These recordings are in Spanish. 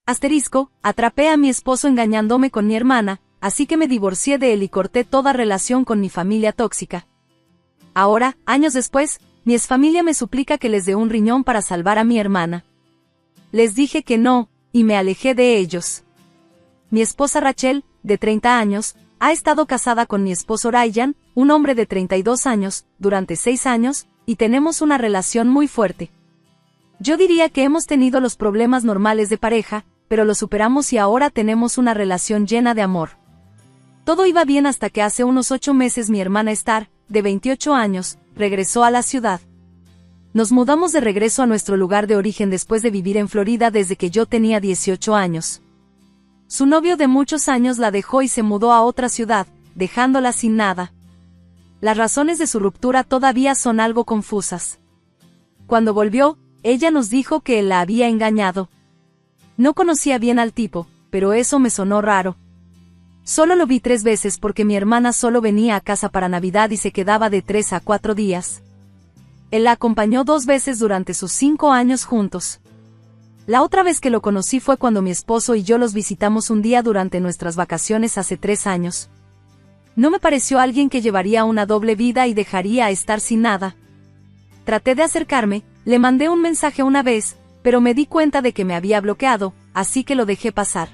Atrapé a mi esposo engañándome con mi hermana, así que me divorcié de él y corté toda relación con mi familia tóxica. Ahora, años después, mi exfamilia me suplica que les dé un riñón para salvar a mi hermana. Les dije que no, y me alejé de ellos. Mi esposa Rachel, de 30 años, ha estado casada con mi esposo Ryan, un hombre de 32 años, durante 6 años, y tenemos una relación muy fuerte. Yo diría que hemos tenido los problemas normales de pareja, pero lo superamos y ahora tenemos una relación llena de amor. Todo iba bien hasta que hace unos 8 meses mi hermana Star, de 28 años, regresó a la ciudad. Nos mudamos de regreso a nuestro lugar de origen después de vivir en Florida desde que yo tenía 18 años. Su novio de muchos años la dejó y se mudó a otra ciudad, dejándola sin nada. Las razones de su ruptura todavía son algo confusas. Cuando volvió, ella nos dijo que él la había engañado. No conocía bien al tipo, pero eso me sonó raro. Solo lo vi 3 veces porque mi hermana solo venía a casa para Navidad y se quedaba de 3 a 4 días. Él la acompañó 2 veces durante sus 5 años juntos. La otra vez que lo conocí fue cuando mi esposo y yo los visitamos un día durante nuestras vacaciones hace 3 años. No me pareció alguien que llevaría una doble vida y dejaría a Star sin nada. Traté de acercarme, le mandé un mensaje una vez, pero me di cuenta de que me había bloqueado, así que lo dejé pasar.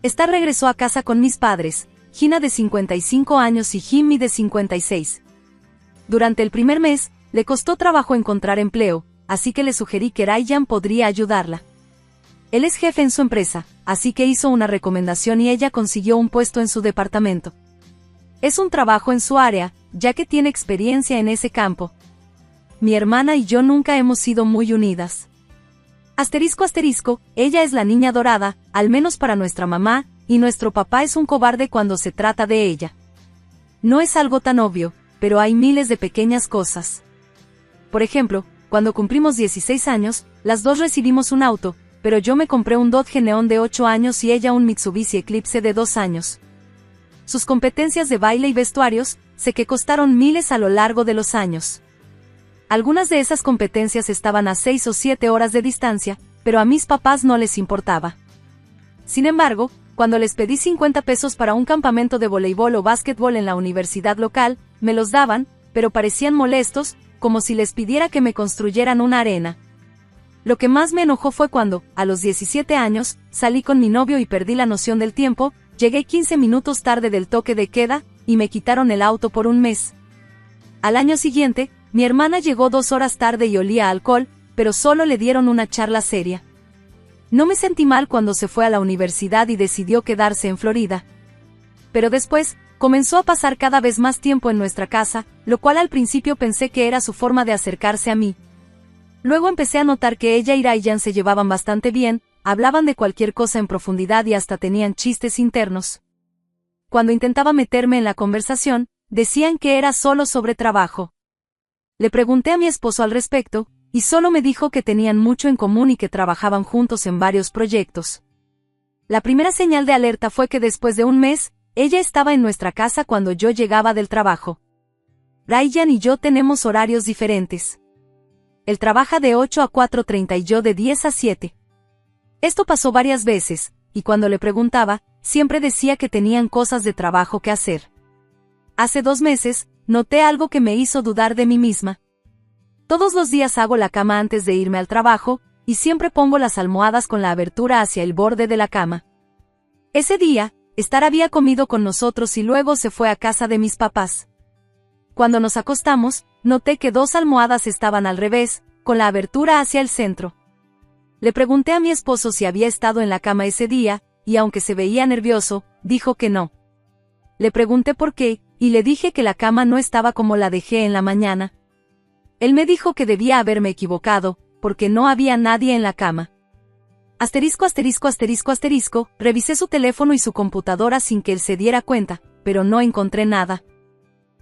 Star regresó a casa con mis padres, Gina de 55 años y Jimmy de 56. Durante el primer mes, le costó trabajo encontrar empleo, así que le sugerí que Ryan podría ayudarla. Él es jefe en su empresa, así que hizo una recomendación y ella consiguió un puesto en su departamento. Es un trabajo en su área, ya que tiene experiencia en ese campo. Mi hermana y yo nunca hemos sido muy unidas. Ella es la niña dorada, al menos para nuestra mamá, y nuestro papá es un cobarde cuando se trata de ella. No es algo tan obvio, pero hay miles de pequeñas cosas. Por ejemplo, cuando cumplimos 16 años, las dos recibimos un auto, pero yo me compré un Dodge Neon de 8 años y ella un Mitsubishi Eclipse de 2 años. Sus competencias de baile y vestuarios, sé que costaron miles a lo largo de los años. Algunas de esas competencias estaban a 6 o 7 horas de distancia, pero a mis papás no les importaba. Sin embargo, cuando les pedí 50 pesos para un campamento de voleibol o básquetbol en la universidad local, me los daban, pero parecían molestos, como si les pidiera que me construyeran una arena. Lo que más me enojó fue cuando, a los 17 años, salí con mi novio y perdí la noción del tiempo, llegué 15 minutos tarde del toque de queda, y me quitaron el auto por un mes. Al año siguiente, mi hermana llegó 2 horas tarde y olía a alcohol, pero solo le dieron una charla seria. No me sentí mal cuando se fue a la universidad y decidió quedarse en Florida. Pero después, comenzó a pasar cada vez más tiempo en nuestra casa, lo cual al principio pensé que era su forma de acercarse a mí. Luego empecé a notar que ella y Ryan se llevaban bastante bien, hablaban de cualquier cosa en profundidad y hasta tenían chistes internos. Cuando intentaba meterme en la conversación, decían que era solo sobre trabajo. Le pregunté a mi esposo al respecto, y solo me dijo que tenían mucho en común y que trabajaban juntos en varios proyectos. La primera señal de alerta fue que después de un mes, ella estaba en nuestra casa cuando yo llegaba del trabajo. Ryan y yo tenemos horarios diferentes. Él trabaja de 8 a 4:30 y yo de 10 a 7. Esto pasó varias veces, y cuando le preguntaba, siempre decía que tenían cosas de trabajo que hacer. Hace 2 meses, noté algo que me hizo dudar de mí misma. Todos los días hago la cama antes de irme al trabajo, y siempre pongo las almohadas con la abertura hacia el borde de la cama. Ese día, Star había comido con nosotros y luego se fue a casa de mis papás. Cuando nos acostamos, noté que 2 almohadas estaban al revés, con la abertura hacia el centro. Le pregunté a mi esposo si había estado en la cama ese día, y aunque se veía nervioso, dijo que no. Le pregunté por qué, y le dije que la cama no estaba como la dejé en la mañana. Él me dijo que debía haberme equivocado, porque no había nadie en la cama. Revisé su teléfono y su computadora sin que él se diera cuenta, pero no encontré nada.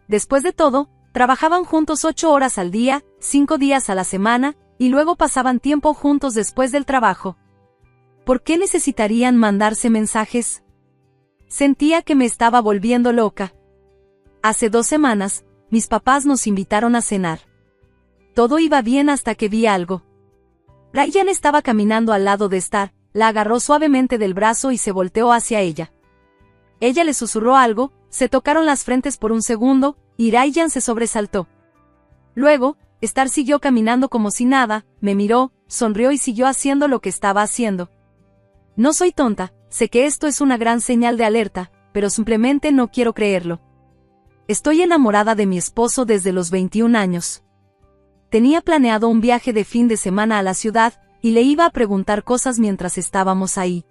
Después de todo, trabajaban juntos 8 horas al día, 5 días a la semana, y luego pasaban tiempo juntos después del trabajo. ¿Por qué necesitarían mandarse mensajes? Sentía que me estaba volviendo loca. Hace 2 semanas, mis papás nos invitaron a cenar. Todo iba bien hasta que vi algo. Ryan estaba caminando al lado de Star, la agarró suavemente del brazo y se volteó hacia ella. Ella le susurró algo, se tocaron las frentes por un segundo, y Ryan se sobresaltó. Luego, Star siguió caminando como si nada, me miró, sonrió y siguió haciendo lo que estaba haciendo. No soy tonta, sé que esto es una gran señal de alerta, pero simplemente no quiero creerlo. Estoy enamorada de mi esposo desde los 21 años. Tenía planeado un viaje de fin de semana a la ciudad, y le iba a preguntar cosas mientras estábamos ahí.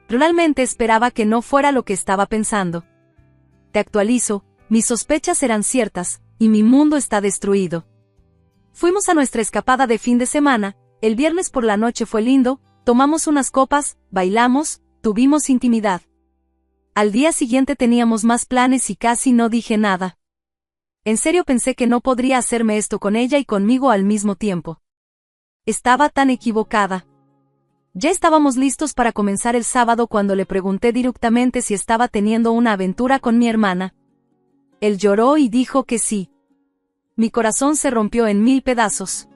Realmente esperaba que no fuera lo que estaba pensando. Te actualizo, mis sospechas eran ciertas, y mi mundo está destruido. Fuimos a nuestra escapada de fin de semana, el viernes por la noche fue lindo, tomamos unas copas, bailamos, tuvimos intimidad. Al día siguiente teníamos más planes y casi no dije nada. En serio pensé que no podría hacerme esto con ella y conmigo al mismo tiempo. Estaba tan equivocada. Ya estábamos listos para comenzar el sábado cuando le pregunté directamente si estaba teniendo una aventura con mi hermana. Él lloró y dijo que sí. Mi corazón se rompió en 1000 pedazos.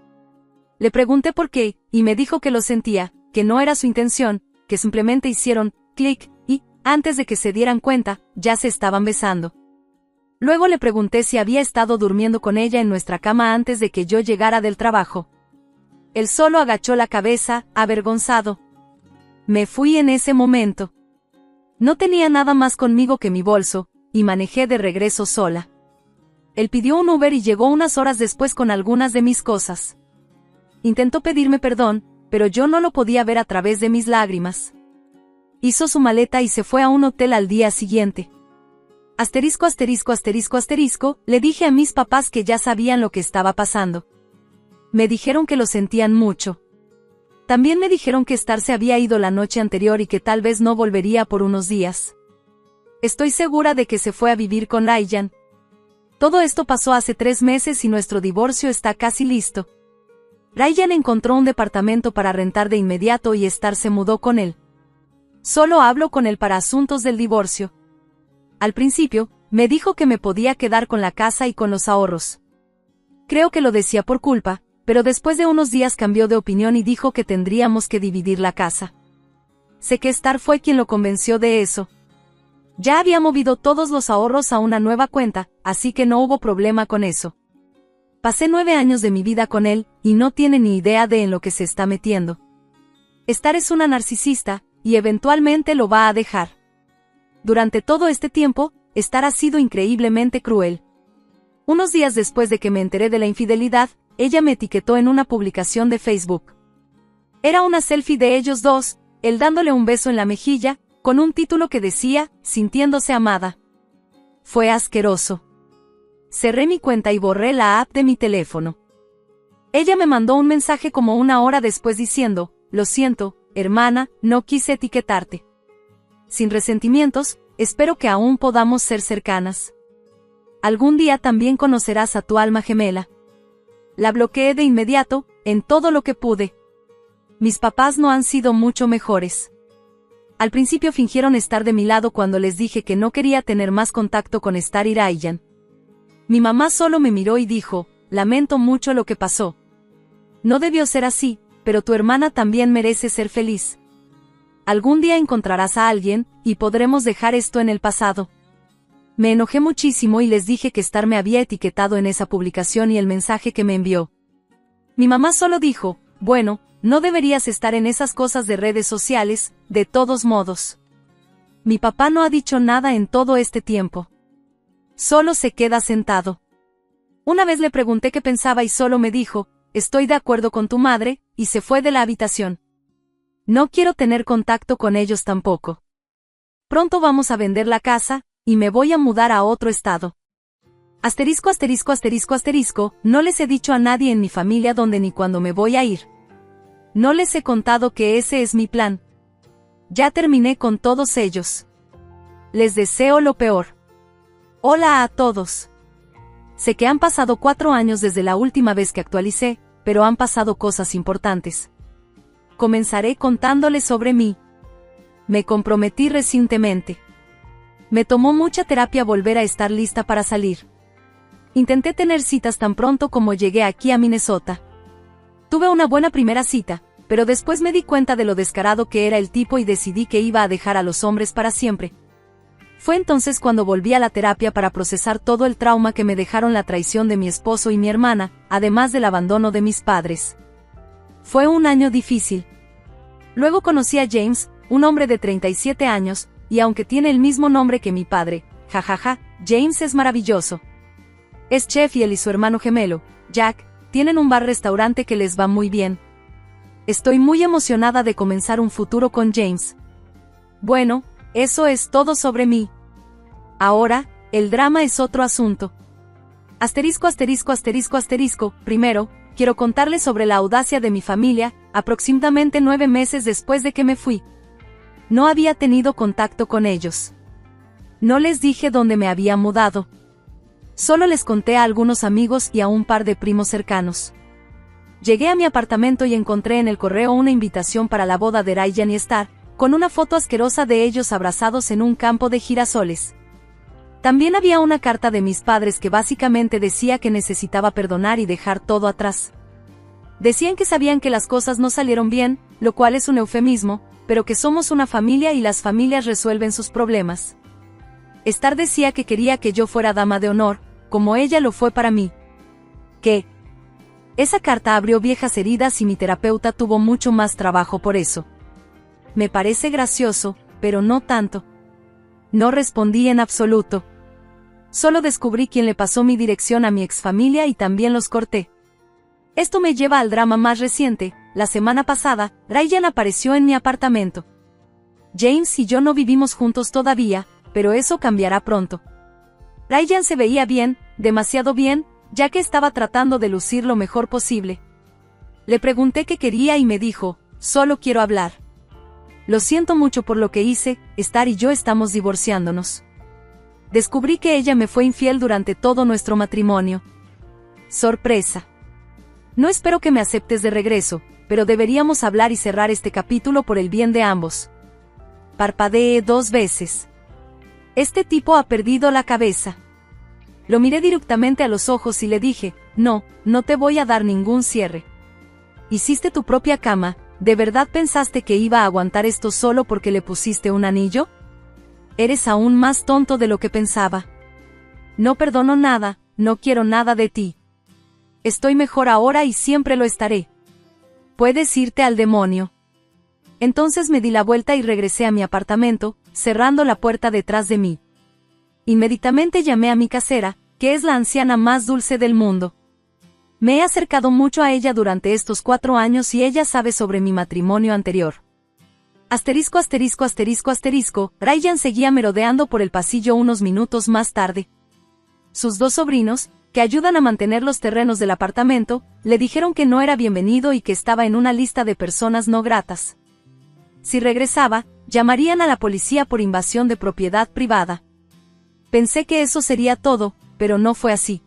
Le pregunté por qué, y me dijo que lo sentía, que no era su intención, que simplemente hicieron clic, y, antes de que se dieran cuenta, ya se estaban besando. Luego le pregunté si había estado durmiendo con ella en nuestra cama antes de que yo llegara del trabajo. Él solo agachó la cabeza, avergonzado. Me fui en ese momento. No tenía nada más conmigo que mi bolso, y manejé de regreso sola. Él pidió un Uber y llegó unas horas después con algunas de mis cosas. Intentó pedirme perdón, pero yo no lo podía ver a través de mis lágrimas. Hizo su maleta y se fue a un hotel al día siguiente. Asterisco asterisco asterisco asterisco, le dije a mis papás que ya sabían lo que estaba pasando. Me dijeron que lo sentían mucho. También me dijeron que Star se había ido la noche anterior y que tal vez no volvería por unos días. Estoy segura de que se fue a vivir con Ryan. Todo esto pasó hace 3 meses y nuestro divorcio está casi listo. Ryan encontró un departamento para rentar de inmediato y Star se mudó con él. Solo hablo con él para asuntos del divorcio. Al principio, me dijo que me podía quedar con la casa y con los ahorros. Creo que lo decía por culpa, pero después de unos días cambió de opinión y dijo que tendríamos que dividir la casa. Sé que Star fue quien lo convenció de eso. Ya había movido todos los ahorros a una nueva cuenta, así que no hubo problema con eso. Pasé 9 años de mi vida con él, y no tiene ni idea de en lo que se está metiendo. Star es una narcisista, y eventualmente lo va a dejar. Durante todo este tiempo, Star ha sido increíblemente cruel. Unos días después de que me enteré de la infidelidad, ella me etiquetó en una publicación de Facebook. Era una selfie de ellos dos, él dándole un beso en la mejilla, con un título que decía, sintiéndose amada. Fue asqueroso. Cerré mi cuenta y borré la app de mi teléfono. Ella me mandó un mensaje como 1 hora después diciendo, lo siento, hermana, no quise etiquetarte. Sin resentimientos, espero que aún podamos ser cercanas. Algún día también conocerás a tu alma gemela. La bloqueé de inmediato, en todo lo que pude. Mis papás no han sido mucho mejores. Al principio fingieron estar de mi lado cuando les dije que no quería tener más contacto con Star y Ryan. Mi mamá solo me miró y dijo, lamento mucho lo que pasó. No debió ser así, pero tu hermana también merece ser feliz. Algún día encontrarás a alguien, y podremos dejar esto en el pasado. Me enojé muchísimo y les dije que Star me había etiquetado en esa publicación y el mensaje que me envió. Mi mamá solo dijo, bueno, no deberías estar en esas cosas de redes sociales, de todos modos. Mi papá no ha dicho nada en todo este tiempo. Solo se queda sentado. Una vez le pregunté qué pensaba y solo me dijo, estoy de acuerdo con tu madre, y se fue de la habitación. No quiero tener contacto con ellos tampoco. Pronto vamos a vender la casa, y me voy a mudar a otro estado. Asterisco asterisco asterisco asterisco, no les he dicho a nadie en mi familia dónde ni cuándo me voy a ir. No les he contado que ese es mi plan. Ya terminé con todos ellos. Les deseo lo peor. Hola a todos. Sé que han pasado 4 años desde la última vez que actualicé, pero han pasado cosas importantes. Comenzaré contándoles sobre mí. Me comprometí recientemente. Me tomó mucha terapia volver a estar lista para salir. Intenté tener citas tan pronto como llegué aquí a Minnesota. Tuve una buena primera cita, pero después me di cuenta de lo descarado que era el tipo y decidí que iba a dejar a los hombres para siempre. Fue entonces cuando volví a la terapia para procesar todo el trauma que me dejaron la traición de mi esposo y mi hermana, además del abandono de mis padres. Fue un año difícil. Luego conocí a James, un hombre de 37 años, y aunque tiene el mismo nombre que mi padre, jajaja, James es maravilloso. Es chef y él y su hermano gemelo, Jack, tienen un bar-restaurante que les va muy bien. Estoy muy emocionada de comenzar un futuro con James. Bueno, eso es todo sobre mí. Ahora, el drama es otro asunto. Primero, quiero contarles sobre la audacia de mi familia, aproximadamente 9 meses después de que me fui. No había tenido contacto con ellos. No les dije dónde me había mudado. Solo les conté a algunos amigos y a un par de primos cercanos. Llegué a mi apartamento y encontré en el correo una invitación para la boda de Ryan y Star, con una foto asquerosa de ellos abrazados en un campo de girasoles. También había una carta de mis padres que básicamente decía que necesitaba perdonar y dejar todo atrás. Decían que sabían que las cosas no salieron bien, lo cual es un eufemismo, pero que somos una familia y las familias resuelven sus problemas. Star decía que quería que yo fuera dama de honor, como ella lo fue para mí. Esa carta abrió viejas heridas y mi terapeuta tuvo mucho más trabajo por eso. Me parece gracioso, pero no tanto. No respondí en absoluto. Solo descubrí quién le pasó mi dirección a mi exfamilia y también los corté. Esto me lleva al drama más reciente. La semana pasada, Ryan apareció en mi apartamento. James y yo no vivimos juntos todavía, pero eso cambiará pronto. Ryan se veía bien, demasiado bien, ya que estaba tratando de lucir lo mejor posible. Le pregunté qué quería y me dijo, solo quiero hablar. Lo siento mucho por lo que hice, Star y yo estamos divorciándonos. Descubrí que ella me fue infiel durante todo nuestro matrimonio. Sorpresa. No espero que me aceptes de regreso, pero deberíamos hablar y cerrar este capítulo por el bien de ambos. Parpadeé 2 veces. Este tipo ha perdido la cabeza. Lo miré directamente a los ojos y le dije, no te voy a dar ningún cierre. Hiciste tu propia cama, ¿de verdad pensaste que iba a aguantar esto solo porque le pusiste un anillo? Eres aún más tonto de lo que pensaba. No perdono nada, no quiero nada de ti. Estoy mejor ahora y siempre lo estaré. Puedes irte al demonio. Entonces me di la vuelta y regresé a mi apartamento, cerrando la puerta detrás de mí. Inmediatamente llamé a mi casera, que es la anciana más dulce del mundo. Me he acercado mucho a ella durante estos 4 años y ella sabe sobre mi matrimonio anterior. Ryan seguía merodeando por el pasillo unos minutos más tarde. Sus 2 sobrinos, que ayudan a mantener los terrenos del apartamento, le dijeron que no era bienvenido y que estaba en una lista de personas no gratas. Si regresaba, llamarían a la policía por invasión de propiedad privada. Pensé que eso sería todo, pero no fue así.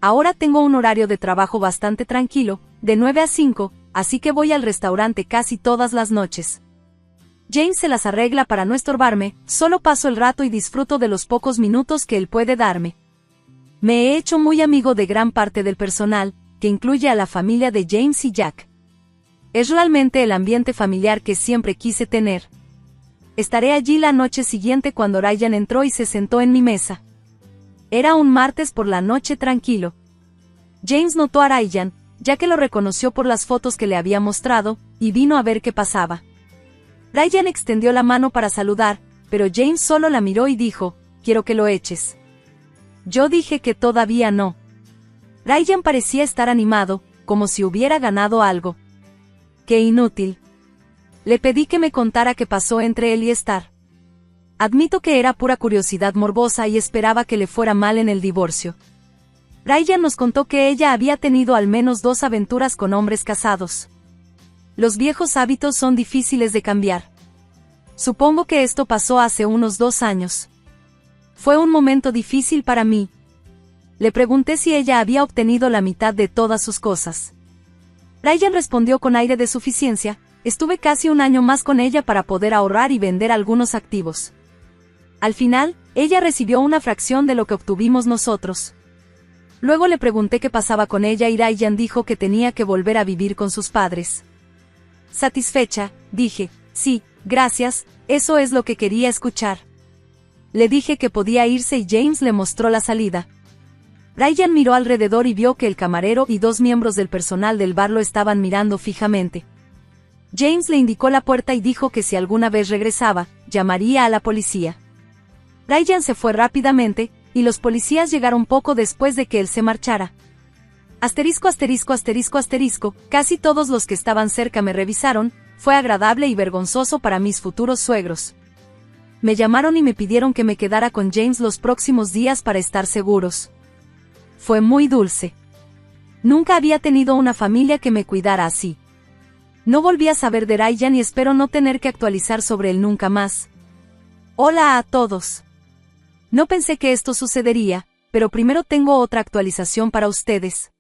Ahora tengo un horario de trabajo bastante tranquilo, de 9 a 5, así que voy al restaurante casi todas las noches. James se las arregla para no estorbarme, solo paso el rato y disfruto de los pocos minutos que él puede darme. Me he hecho muy amigo de gran parte del personal, que incluye a la familia de James y Jack. Es realmente el ambiente familiar que siempre quise tener. Estaré allí la noche siguiente cuando Ryan entró y se sentó en mi mesa. Era un martes por la noche tranquilo. James notó a Ryan, ya que lo reconoció por las fotos que le había mostrado, y vino a ver qué pasaba. Ryan extendió la mano para saludar, pero James solo la miró y dijo, quiero que lo eches. Yo dije que todavía no. Ryan parecía estar animado, como si hubiera ganado algo. ¡Qué inútil! Le pedí que me contara qué pasó entre él y Star. Admito que era pura curiosidad morbosa y esperaba que le fuera mal en el divorcio. Ryan nos contó que ella había tenido al menos 2 aventuras con hombres casados. Los viejos hábitos son difíciles de cambiar. Supongo que esto pasó hace unos 2 años. Fue un momento difícil para mí. Le pregunté si ella había obtenido la mitad de todas sus cosas. Ryan respondió con aire de suficiencia, estuve casi un año más con ella para poder ahorrar y vender algunos activos. Al final, ella recibió una fracción de lo que obtuvimos nosotros. Luego le pregunté qué pasaba con ella y Ryan dijo que tenía que volver a vivir con sus padres. Satisfecha, dije, sí, gracias, eso es lo que quería escuchar. Le dije que podía irse y James le mostró la salida. Ryan miró alrededor y vio que el camarero y 2 miembros del personal del bar lo estaban mirando fijamente. James le indicó la puerta y dijo que si alguna vez regresaba, llamaría a la policía. Ryan se fue rápidamente, y los policías llegaron poco después de que él se marchara. Asterisco asterisco asterisco asterisco, casi todos los que estaban cerca me revisaron, fue agradable y vergonzoso para mis futuros suegros. Me llamaron y me pidieron que me quedara con James los próximos días para estar seguros. Fue muy dulce. Nunca había tenido una familia que me cuidara así. No volví a saber de Ryan y espero no tener que actualizar sobre él nunca más. Hola a todos. No pensé que esto sucedería, pero primero tengo otra actualización para ustedes.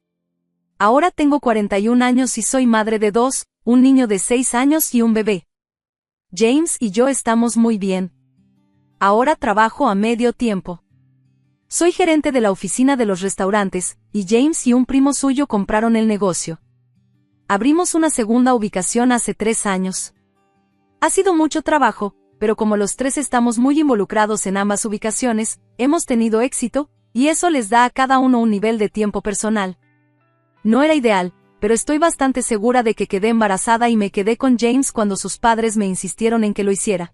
Ahora tengo 41 años y soy madre de 2, un niño de 6 años y un bebé. James y yo estamos muy bien. Ahora trabajo a medio tiempo. Soy gerente de la oficina de los restaurantes, y James y un primo suyo compraron el negocio. Abrimos una segunda ubicación hace 3 años. Ha sido mucho trabajo, pero como los 3 estamos muy involucrados en ambas ubicaciones, hemos tenido éxito, y eso les da a cada uno un nivel de tiempo personal. No era ideal, pero estoy bastante segura de que quedé embarazada y me quedé con James cuando sus padres me insistieron en que lo hiciera.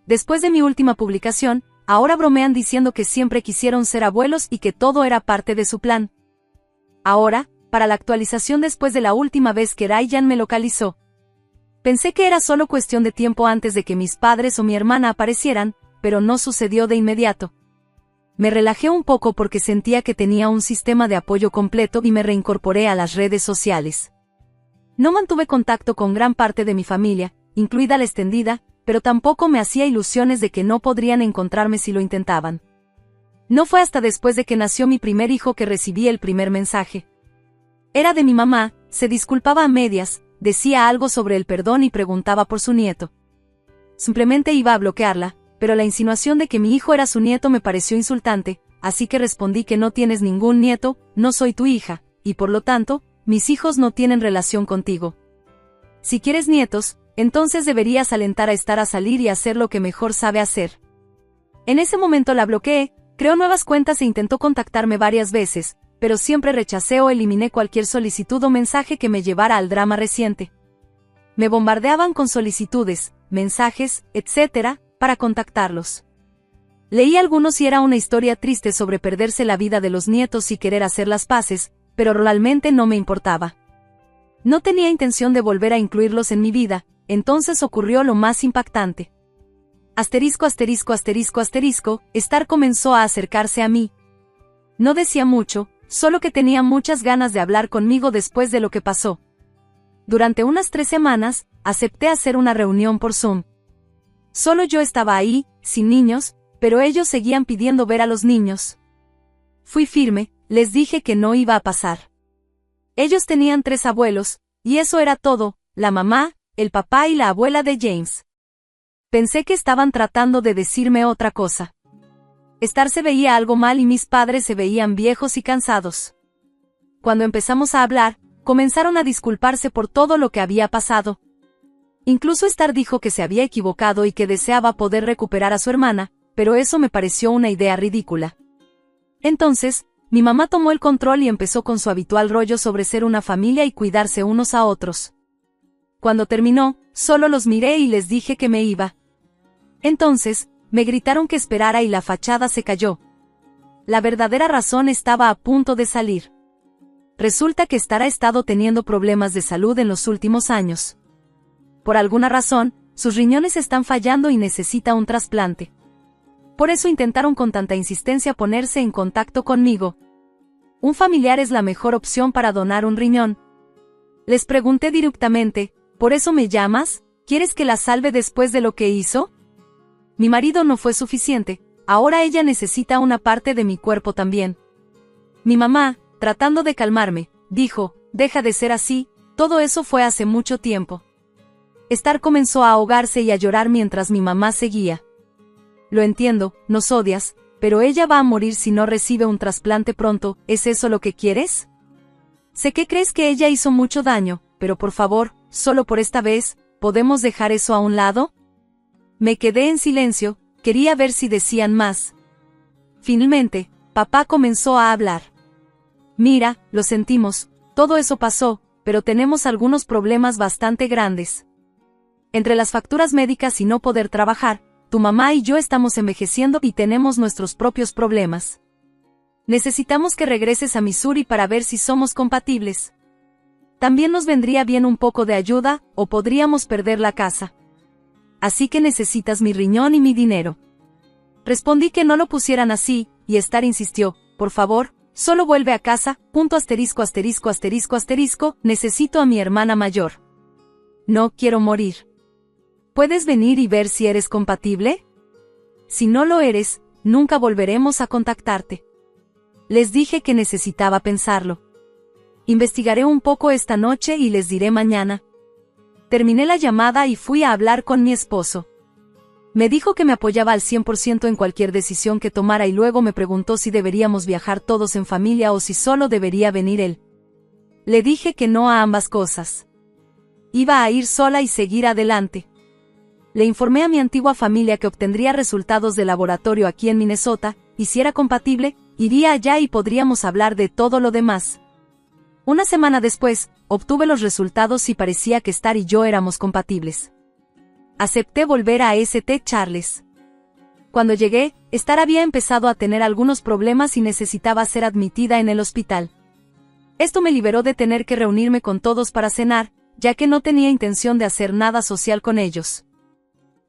Después de mi última publicación, ahora bromean diciendo que siempre quisieron ser abuelos y que todo era parte de su plan. Ahora, para la actualización después de la última vez que Ryan me localizó. Pensé que era solo cuestión de tiempo antes de que mis padres o mi hermana aparecieran, pero no sucedió de inmediato. Me relajé un poco porque sentía que tenía un sistema de apoyo completo y me reincorporé a las redes sociales. No mantuve contacto con gran parte de mi familia, incluida la extendida, pero tampoco me hacía ilusiones de que no podrían encontrarme si lo intentaban. No fue hasta después de que nació mi primer hijo que recibí el primer mensaje. Era de mi mamá, se disculpaba a medias, decía algo sobre el perdón y preguntaba por su nieto. Simplemente iba a bloquearla, pero la insinuación de que mi hijo era su nieto me pareció insultante, así que respondí que no tienes ningún nieto, no soy tu hija, y por lo tanto, mis hijos no tienen relación contigo. Si quieres nietos, entonces deberías alentar a salir y hacer lo que mejor sabe hacer. En ese momento la bloqueé, creó nuevas cuentas e intentó contactarme varias veces, pero siempre rechacé o eliminé cualquier solicitud o mensaje que me llevara al drama reciente. Me bombardeaban con solicitudes, mensajes, etc., para contactarlos. Leí algunos y era una historia triste sobre perderse la vida de los nietos y querer hacer las paces, pero realmente no me importaba. No tenía intención de volver a incluirlos en mi vida, entonces ocurrió lo más impactante. Asterisco asterisco asterisco asterisco, Star comenzó a acercarse a mí. No decía mucho, solo que tenía muchas ganas de hablar conmigo después de lo que pasó. Durante unas 3 semanas, acepté hacer una reunión por Zoom. Solo yo estaba ahí, sin niños, pero ellos seguían pidiendo ver a los niños. Fui firme, les dije que no iba a pasar. Ellos tenían 3 abuelos, y eso era todo, la mamá, el papá y la abuela de James. Pensé que estaban tratando de decirme otra cosa. Star se veía algo mal y mis padres se veían viejos y cansados. Cuando empezamos a hablar, comenzaron a disculparse por todo lo que había pasado. Incluso Star dijo que se había equivocado y que deseaba poder recuperar a su hermana, pero eso me pareció una idea ridícula. Entonces, mi mamá tomó el control y empezó con su habitual rollo sobre ser una familia y cuidarse unos a otros. Cuando terminó, solo los miré y les dije que me iba. Entonces, me gritaron que esperara y la fachada se cayó. La verdadera razón estaba a punto de salir. Resulta que Star ha estado teniendo problemas de salud en los últimos años. Por alguna razón, sus riñones están fallando y necesita un trasplante. Por eso intentaron con tanta insistencia ponerse en contacto conmigo. Un familiar es la mejor opción para donar un riñón. Les pregunté directamente, ¿por eso me llamas? ¿Quieres que la salve después de lo que hizo? Mi marido no fue suficiente, ahora ella necesita una parte de mi cuerpo también. Mi mamá, tratando de calmarme, dijo, deja de ser así, todo eso fue hace mucho tiempo. Star comenzó a ahogarse y a llorar mientras mi mamá seguía. Lo entiendo, nos odias, pero ella va a morir si no recibe un trasplante pronto, ¿es eso lo que quieres? Sé que crees que ella hizo mucho daño, pero por favor, solo por esta vez, ¿podemos dejar eso a un lado? Me quedé en silencio, quería ver si decían más. Finalmente, papá comenzó a hablar. Mira, lo sentimos, todo eso pasó, pero tenemos algunos problemas bastante grandes. Entre las facturas médicas y no poder trabajar, tu mamá y yo estamos envejeciendo y tenemos nuestros propios problemas. Necesitamos que regreses a Missouri para ver si somos compatibles. También nos vendría bien un poco de ayuda, o podríamos perder la casa. Así que necesitas mi riñón y mi dinero. Respondí que no lo pusieran así, y Star insistió, por favor, solo vuelve a casa, ******, necesito a mi hermana mayor. No quiero morir. ¿Puedes venir y ver si eres compatible? Si no lo eres, nunca volveremos a contactarte. Les dije que necesitaba pensarlo. Investigaré un poco esta noche y les diré mañana. Terminé la llamada y fui a hablar con mi esposo. Me dijo que me apoyaba al 100% en cualquier decisión que tomara y luego me preguntó si deberíamos viajar todos en familia o si solo debería venir él. Le dije que no a ambas cosas. Iba a ir sola y seguir adelante. Le informé a mi antigua familia que obtendría resultados de laboratorio aquí en Minnesota, y si era compatible, iría allá y podríamos hablar de todo lo demás. Una semana después, obtuve los resultados y parecía que Star y yo éramos compatibles. Acepté volver a St. Charles. Cuando llegué, Star había empezado a tener algunos problemas y necesitaba ser admitida en el hospital. Esto me liberó de tener que reunirme con todos para cenar, ya que no tenía intención de hacer nada social con ellos.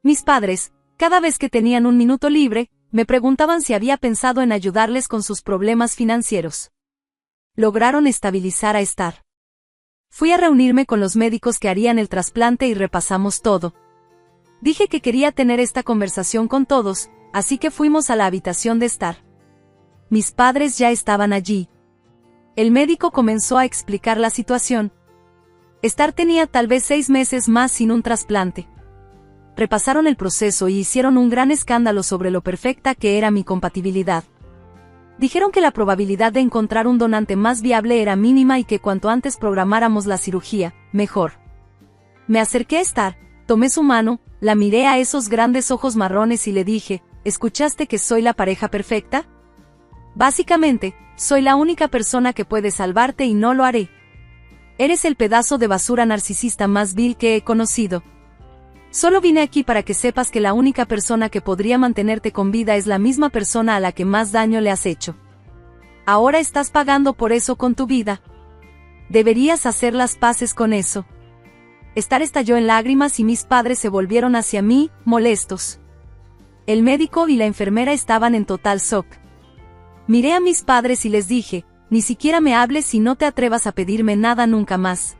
Mis padres, cada vez que tenían un minuto libre, me preguntaban si había pensado en ayudarles con sus problemas financieros. Lograron estabilizar a Star. Fui a reunirme con los médicos que harían el trasplante y repasamos todo. Dije que quería tener esta conversación con todos, así que fuimos a la habitación de Star. Mis padres ya estaban allí. El médico comenzó a explicar la situación. Star tenía tal vez 6 meses más sin un trasplante. Repasaron el proceso y hicieron un gran escándalo sobre lo perfecta que era mi compatibilidad. Dijeron que la probabilidad de encontrar un donante más viable era mínima y que cuanto antes programáramos la cirugía, mejor. Me acerqué a Star, tomé su mano, la miré a esos grandes ojos marrones y le dije, ¿escuchaste que soy la pareja perfecta? Básicamente, soy la única persona que puede salvarte y no lo haré. Eres el pedazo de basura narcisista más vil que he conocido. Solo vine aquí para que sepas que la única persona que podría mantenerte con vida es la misma persona a la que más daño le has hecho. Ahora estás pagando por eso con tu vida. Deberías hacer las paces con eso. Star estalló en lágrimas y mis padres se volvieron hacia mí, molestos. El médico y la enfermera estaban en total shock. Miré a mis padres y les dije, ni siquiera me hables y no te atrevas a pedirme nada nunca más.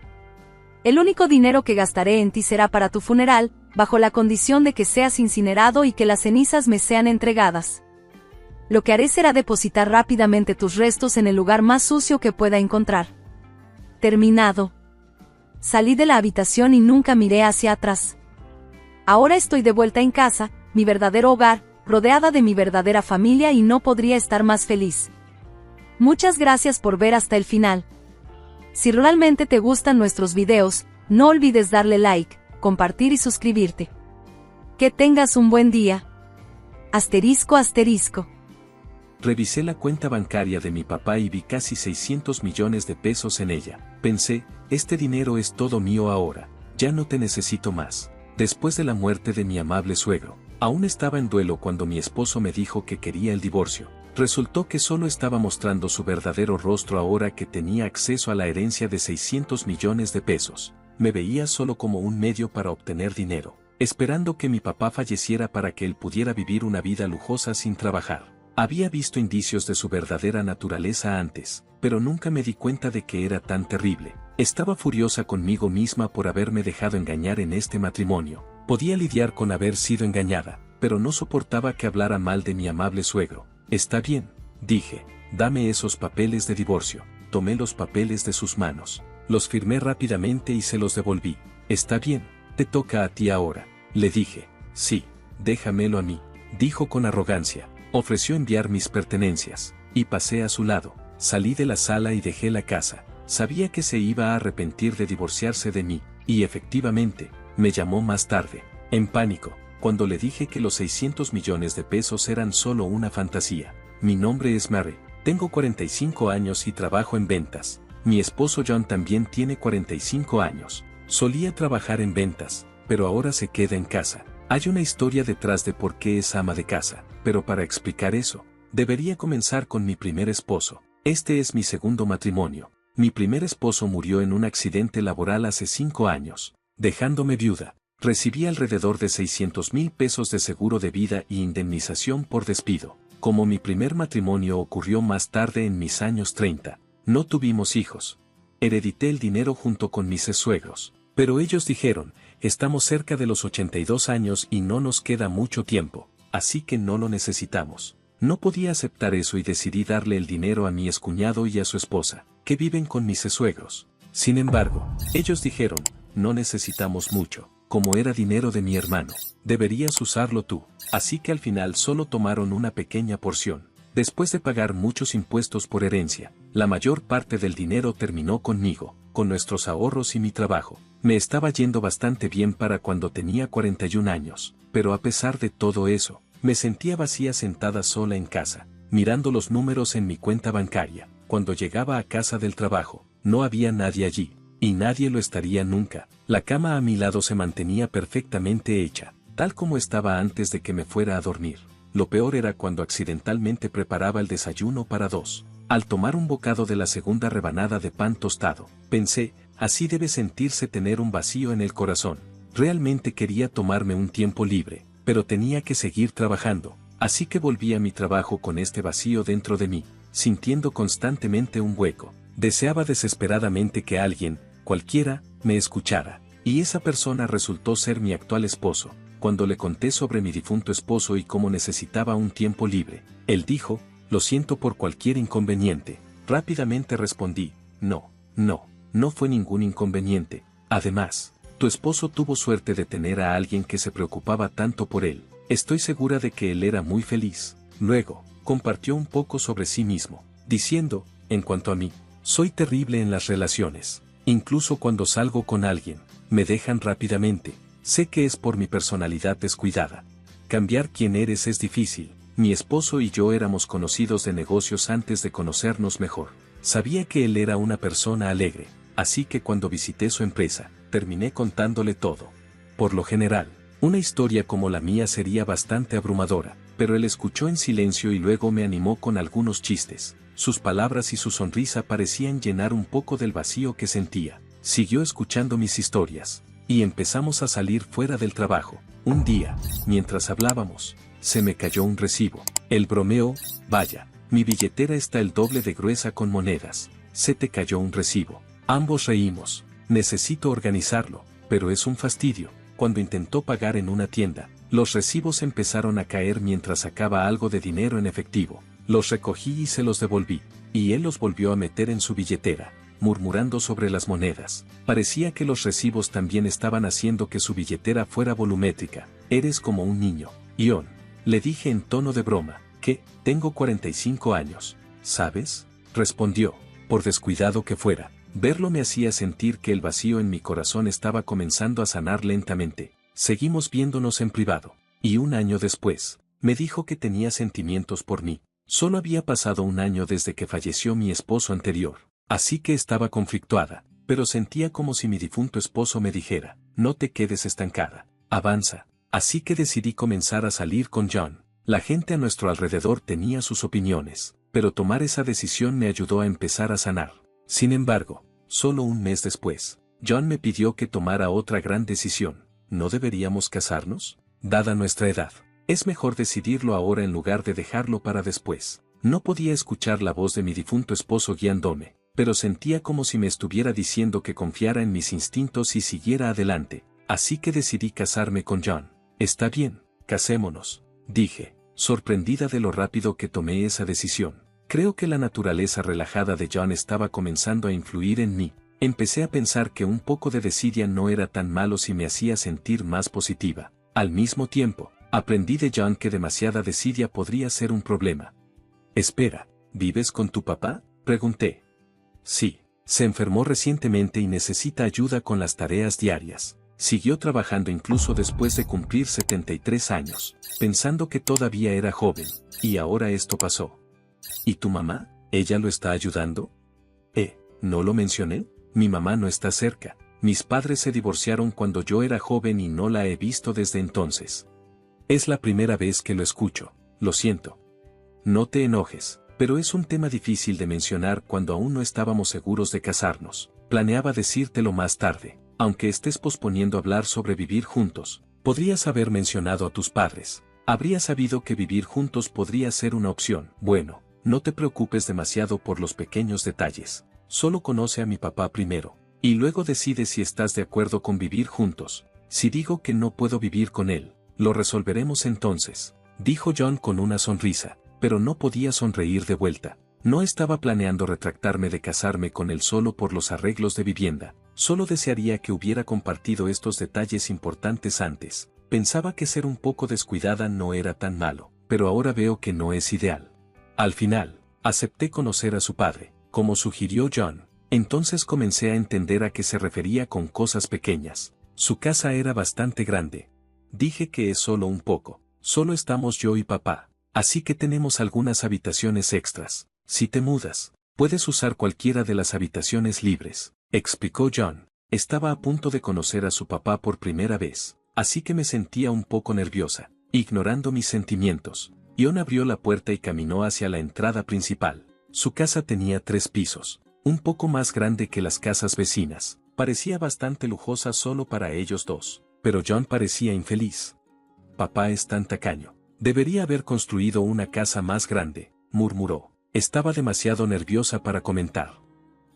El único dinero que gastaré en ti será para tu funeral, bajo la condición de que seas incinerado y que las cenizas me sean entregadas. Lo que haré será depositar rápidamente tus restos en el lugar más sucio que pueda encontrar. Terminado. Salí de la habitación y nunca miré hacia atrás. Ahora estoy de vuelta en casa, mi verdadero hogar, rodeada de mi verdadera familia y no podría estar más feliz. Muchas gracias por ver hasta el final. Si realmente te gustan nuestros videos, no olvides darle like, compartir y suscribirte. Que tengas un buen día. *****. Revisé la cuenta bancaria de mi papá y vi casi 600 millones de pesos en ella. Pensé, este dinero es todo mío ahora, ya no te necesito más. Después de la muerte de mi amable suegro, aún estaba en duelo cuando mi esposo me dijo que quería el divorcio. Resultó que solo estaba mostrando su verdadero rostro ahora que tenía acceso a la herencia de 600 millones de pesos. Me veía solo como un medio para obtener dinero, esperando que mi papá falleciera para que él pudiera vivir una vida lujosa sin trabajar. Había visto indicios de su verdadera naturaleza antes, pero nunca me di cuenta de que era tan terrible. Estaba furiosa conmigo misma por haberme dejado engañar en este matrimonio. Podía lidiar con haber sido engañada, pero no soportaba que hablara mal de mi amable suegro. Está bien, dije, dame esos papeles de divorcio. Tomé los papeles de sus manos, los firmé rápidamente y se los devolví. Está bien, te toca a ti ahora, le dije. Sí, déjamelo a mí, dijo con arrogancia. Ofreció enviar mis pertenencias, y pasé a su lado. Salí de la sala y dejé la casa. Sabía que se iba a arrepentir de divorciarse de mí, Y efectivamente, me llamó más tarde, en pánico, cuando le dije que los 600 millones de pesos eran solo una fantasía. Mi nombre es Mary, tengo 45 años y trabajo en ventas. Mi esposo John también tiene 45 años. Solía trabajar en ventas, pero ahora se queda en casa. Hay una historia detrás de por qué es ama de casa, pero para explicar eso, debería comenzar con mi primer esposo. Este es mi segundo matrimonio. Mi primer esposo murió en un accidente laboral hace 5 años, dejándome viuda. Recibí alrededor de 600,000 pesos de seguro de vida y indemnización por despido. Como mi primer matrimonio ocurrió más tarde en mis años 30, no tuvimos hijos. Heredité el dinero junto con mis suegros, pero ellos dijeron, estamos cerca de los 82 años y no nos queda mucho tiempo, así que no lo necesitamos. No podía aceptar eso y decidí darle el dinero a mi excuñado y a su esposa, que viven con mis suegros. Sin embargo, ellos dijeron, no necesitamos mucho. Como era dinero de mi hermano, deberías usarlo tú. Así que al final solo tomaron una pequeña porción. Después de pagar muchos impuestos por herencia, la mayor parte del dinero terminó conmigo, con nuestros ahorros y mi trabajo. Me estaba yendo bastante bien para cuando tenía 41 años, pero a pesar de todo eso, me sentía vacía sentada sola en casa, mirando los números en mi cuenta bancaria. Cuando llegaba a casa del trabajo, no había nadie allí. Y nadie lo estaría nunca. La cama a mi lado se mantenía perfectamente hecha, tal como estaba antes de que me fuera a dormir. Lo peor era cuando accidentalmente preparaba el desayuno para dos. Al tomar un bocado de la segunda rebanada de pan tostado, pensé, así debe sentirse tener un vacío en el corazón. Realmente quería tomarme un tiempo libre, pero tenía que seguir trabajando. Así que volví a mi trabajo con este vacío dentro de mí, sintiendo constantemente un hueco. Deseaba desesperadamente que alguien, cualquiera, me escuchara, y esa persona resultó ser mi actual esposo. Cuando le conté sobre mi difunto esposo y cómo necesitaba un tiempo libre, él dijo, lo siento por cualquier inconveniente. Rápidamente respondí, no fue ningún inconveniente. Además, tu esposo tuvo suerte de tener a alguien que se preocupaba tanto por él. Estoy segura de que él era muy feliz. Luego, compartió un poco sobre sí mismo, diciendo, en cuanto a mí, soy terrible en las relaciones. Incluso cuando salgo con alguien, me dejan rápidamente. Sé que es por mi personalidad descuidada. Cambiar quién eres es difícil. Mi esposo y yo éramos conocidos de negocios antes de conocernos mejor. Sabía que él era una persona alegre, así que cuando visité su empresa, terminé contándole todo. Por lo general, una historia como la mía sería bastante abrumadora, pero él escuchó en silencio y luego me animó con algunos chistes. Sus palabras y su sonrisa parecían llenar un poco del vacío que sentía. Siguió escuchando mis historias, y empezamos a salir fuera del trabajo. Un día, mientras hablábamos, se me cayó un recibo. Él bromeó, vaya, mi billetera está el doble de gruesa con monedas. Se te cayó un recibo. Ambos reímos. Necesito organizarlo, pero es un fastidio. Cuando intentó pagar en una tienda, los recibos empezaron a caer mientras sacaba algo de dinero en efectivo. Los recogí y se los devolví, y él los volvió a meter en su billetera, murmurando sobre las monedas. Parecía que los recibos también estaban haciendo que su billetera fuera volumétrica. Eres como un niño, Ion. Le dije en tono de broma, que, tengo 45 años, ¿sabes? Respondió, por descuidado que fuera. Verlo me hacía sentir que el vacío en mi corazón estaba comenzando a sanar lentamente. Seguimos viéndonos en privado, y un año después, me dijo que tenía sentimientos por mí. Solo había pasado un año desde que falleció mi esposo anterior, así que estaba conflictuada, pero sentía como si mi difunto esposo me dijera, no te quedes estancada, avanza. Así que decidí comenzar a salir con John. La gente a nuestro alrededor tenía sus opiniones, pero tomar esa decisión me ayudó a empezar a sanar. Sin embargo, solo un mes después, John me pidió que tomara otra gran decisión. ¿No deberíamos casarnos? Dada nuestra edad, es mejor decidirlo ahora en lugar de dejarlo para después. No podía escuchar la voz de mi difunto esposo guiándome, pero sentía como si me estuviera diciendo que confiara en mis instintos y siguiera adelante. Así que decidí casarme con John. Está bien, casémonos, dije, sorprendida de lo rápido que tomé esa decisión. Creo que la naturaleza relajada de John estaba comenzando a influir en mí. Empecé a pensar que un poco de desidia no era tan malo si me hacía sentir más positiva. Al mismo tiempo, aprendí de John que demasiada desidia podría ser un problema. Espera, ¿vives con tu papá? Pregunté. Sí, Se enfermó recientemente y necesita ayuda con las tareas diarias. Siguió trabajando incluso después de cumplir 73 años, pensando que todavía era joven, y ahora esto pasó. ¿Y tu mamá? ¿Ella lo está ayudando? ¿No lo mencioné? Mi mamá no está cerca. Mis padres se divorciaron cuando yo era joven y no la he visto desde entonces. Es la primera vez que lo escucho, lo siento. No te enojes, pero es un tema difícil de mencionar cuando aún no estábamos seguros de casarnos. Planeaba decírtelo más tarde. Aunque estés posponiendo hablar sobre vivir juntos, podrías haber mencionado a tus padres. Habría sabido que vivir juntos podría ser una opción. Bueno, no te preocupes demasiado por los pequeños detalles. Solo conoce a mi papá primero, y luego decide si estás de acuerdo con vivir juntos. Si digo que no puedo vivir con él, lo resolveremos entonces, dijo John con una sonrisa, pero no podía sonreír de vuelta. No estaba planeando retractarme de casarme con él solo por los arreglos de vivienda. Solo desearía que hubiera compartido estos detalles importantes antes. Pensaba que ser un poco descuidada no era tan malo, pero ahora veo que no es ideal. Al final, acepté conocer a su padre, como sugirió John. Entonces comencé a entender a qué se refería con cosas pequeñas. Su casa era bastante grande. Dije que es solo un poco. Solo estamos yo y papá. Así que tenemos algunas habitaciones extras. Si te mudas, puedes usar cualquiera de las habitaciones libres, explicó John. Estaba a punto de conocer a su papá por primera vez, así que me sentía un poco nerviosa. Ignorando mis sentimientos, John abrió la puerta y caminó hacia la entrada principal. Su casa tenía 3 pisos, un poco más grande que las casas vecinas. Parecía bastante lujosa solo para ellos dos, pero John parecía infeliz. Papá es tan tacaño. Debería haber construido una casa más grande, murmuró. Estaba demasiado nerviosa para comentar.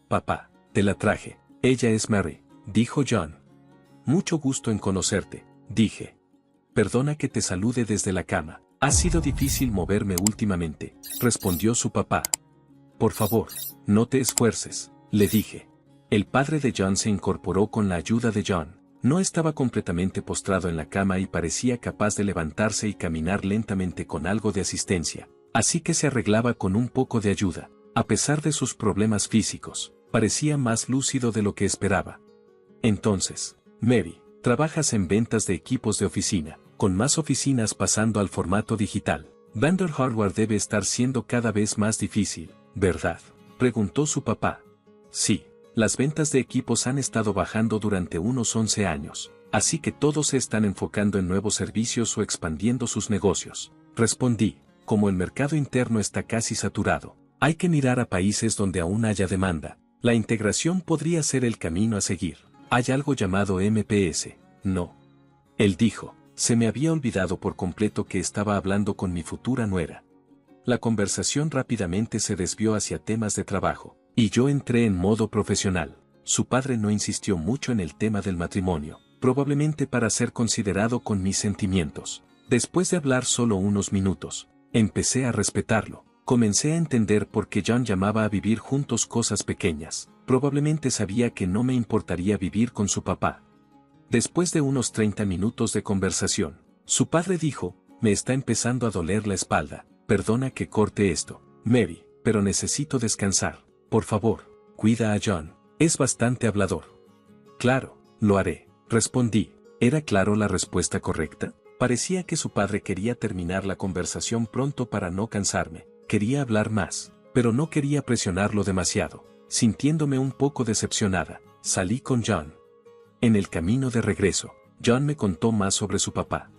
Papá, te la traje. Ella es Mary, dijo John. Mucho gusto en conocerte, dije. Perdona que te salude desde la cama. Ha sido difícil moverme últimamente, respondió su papá. Por favor, no te esfuerces, le dije. El padre de John se incorporó con la ayuda de John. No estaba completamente postrado en la cama y parecía capaz de levantarse y caminar lentamente con algo de asistencia. Así que se arreglaba con un poco de ayuda. A pesar de sus problemas físicos, parecía más lúcido de lo que esperaba. Entonces, Mary, trabajas en ventas de equipos de oficina, con más oficinas pasando al formato digital. Vender hardware debe estar siendo cada vez más difícil, ¿verdad?, preguntó su papá. Sí, las ventas de equipos han estado bajando durante unos 11 años, así que todos se están enfocando en nuevos servicios o expandiendo sus negocios, respondí. Como el mercado interno está casi saturado, hay que mirar a países donde aún haya demanda. La integración podría ser el camino a seguir. Hay algo llamado MPS, ¿no? Él dijo. Se me había olvidado por completo que estaba hablando con mi futura nuera. La conversación rápidamente se desvió hacia temas de trabajo, y yo entré en modo profesional. Su padre no insistió mucho en el tema del matrimonio, probablemente para ser considerado con mis sentimientos. Después de hablar solo unos minutos, empecé a respetarlo. Comencé a entender por qué John llamaba a vivir juntos cosas pequeñas. Probablemente sabía que no me importaría vivir con su papá. Después de unos 30 minutos de conversación, su padre dijo, me está empezando a doler la espalda, perdona que corte esto, Mary, pero necesito descansar. Por favor, cuida a John, es bastante hablador. Claro, lo haré, respondí. ¿Era claro la respuesta correcta? Parecía que su padre quería terminar la conversación pronto para no cansarme. Quería hablar más, pero no quería presionarlo demasiado. Sintiéndome un poco decepcionada, salí con John. En el camino de regreso, John me contó más sobre su papá.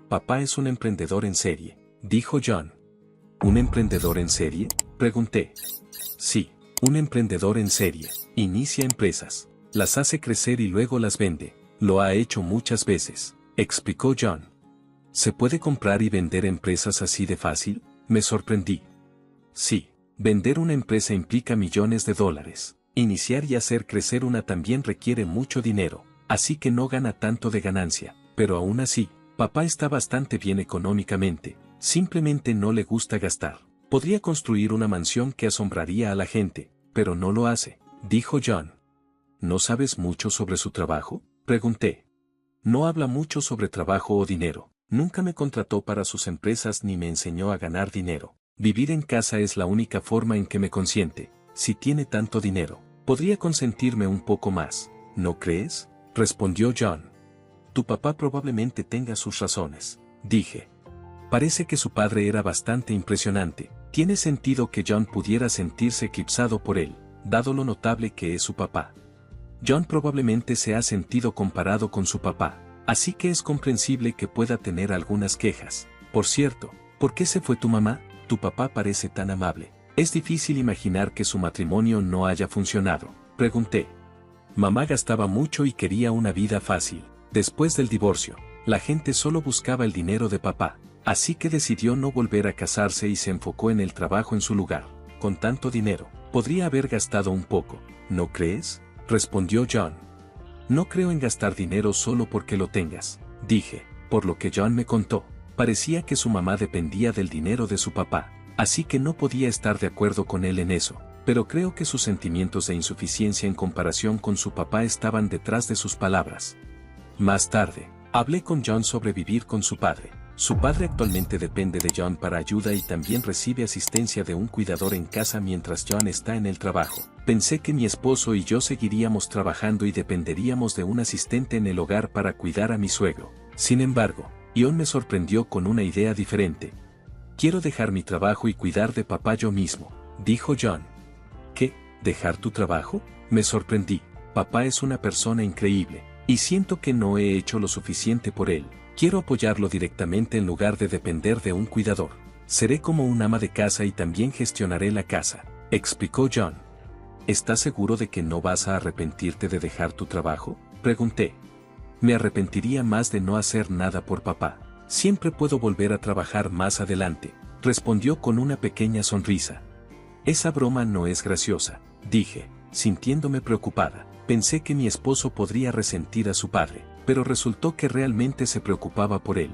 Papá es un emprendedor en serie, dijo John. ¿Un emprendedor en serie?, pregunté. Sí, un emprendedor en serie. Inicia empresas, las hace crecer y luego las vende. Lo ha hecho muchas veces, explicó John. ¿Se puede comprar y vender empresas así de fácil?, me sorprendí. Sí, vender una empresa implica millones de dólares. Iniciar y hacer crecer una también requiere mucho dinero, así que no gana tanto de ganancia, pero aún así, papá está bastante bien económicamente, simplemente no le gusta gastar. Podría construir una mansión que asombraría a la gente, pero no lo hace, dijo John. ¿No sabes mucho sobre su trabajo?, pregunté. No habla mucho sobre trabajo o dinero, nunca me contrató para sus empresas ni me enseñó a ganar dinero. Vivir en casa es la única forma en que me consiente. Si tiene tanto dinero, Podría consentirme un poco más, ¿no crees? Respondió John. Tu papá probablemente tenga sus razones, dije. Parece que su padre era bastante impresionante. Tiene sentido que John pudiera sentirse eclipsado por él, dado lo notable que es su papá. John probablemente se ha sentido comparado con su papá, así que es comprensible que pueda tener algunas quejas. Por cierto, ¿por qué se fue tu mamá? Tu papá parece tan amable. Es difícil imaginar que su matrimonio no haya funcionado, pregunté. Mamá gastaba mucho y quería una vida fácil. Después del divorcio, la gente solo buscaba el dinero de papá, así que decidió no volver a casarse y se enfocó en el trabajo en su lugar. Con tanto dinero, podría haber gastado un poco, ¿no crees? Respondió John. No creo en gastar dinero solo porque lo tengas, dije. Por lo que John me contó, parecía que su mamá dependía del dinero de su papá, así que no podía estar de acuerdo con él en eso, pero creo que sus sentimientos de insuficiencia en comparación con su papá estaban detrás de sus palabras. Más tarde, hablé con John sobre vivir con su padre. Su padre actualmente depende de John para ayuda y también recibe asistencia de un cuidador en casa mientras John está en el trabajo. Pensé que mi esposo y yo seguiríamos trabajando y dependeríamos de un asistente en el hogar para cuidar a mi suegro. Sin embargo, John me sorprendió con una idea diferente. Quiero dejar mi trabajo y cuidar de papá yo mismo, dijo John. ¿Qué? ¿Dejar tu trabajo? Me sorprendí. Papá es una persona increíble, y siento que no he hecho lo suficiente por él. Quiero apoyarlo directamente en lugar de depender de un cuidador. Seré como un ama de casa y también gestionaré la casa, explicó John. ¿Estás seguro de que no vas a arrepentirte de dejar tu trabajo? Pregunté. Me arrepentiría más de no hacer nada por papá. Siempre puedo volver a trabajar más adelante, respondió con una pequeña sonrisa. Esa broma no es graciosa, dije, sintiéndome preocupada. Pensé que mi esposo podría resentir a su padre, pero resultó que realmente se preocupaba por él.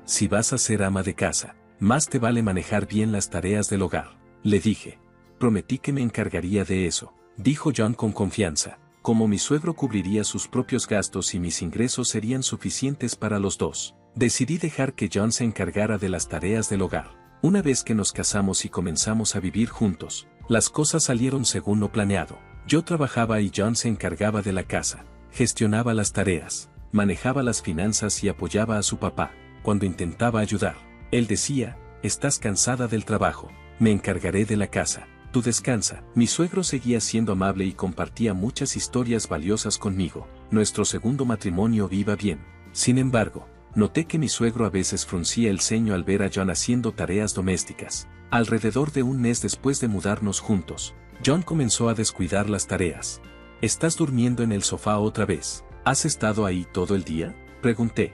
Si vas a ser ama de casa, más te vale manejar bien las tareas del hogar, le dije. Prometí que me encargaría de eso, dijo John con confianza. Como mi suegro cubriría sus propios gastos y mis ingresos serían suficientes para los dos, decidí dejar que John se encargara de las tareas del hogar. Una vez que nos casamos y comenzamos a vivir juntos, las cosas salieron según lo planeado. Yo trabajaba y John se encargaba de la casa, gestionaba las tareas, manejaba las finanzas y apoyaba a su papá. Cuando intentaba ayudar, él decía, «Estás cansada del trabajo, me encargaré de la casa, tú descansa». Mi suegro seguía siendo amable y compartía muchas historias valiosas conmigo. Nuestro segundo matrimonio iba bien. Sin embargo, noté que mi suegro a veces fruncía el ceño al ver a John haciendo tareas domésticas. Alrededor de un mes después de mudarnos juntos, John comenzó a descuidar las tareas. ¿Estás durmiendo en el sofá otra vez? ¿Has estado ahí todo el día? Pregunté.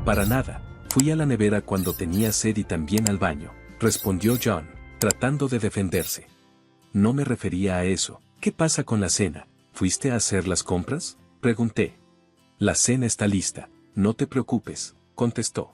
Para nada, fui a la nevera cuando tenía sed y también al baño, respondió John, tratando de defenderse. No me refería a eso. ¿Qué pasa con la cena? ¿Fuiste a hacer las compras? Pregunté. La cena está lista, no te preocupes, contestó.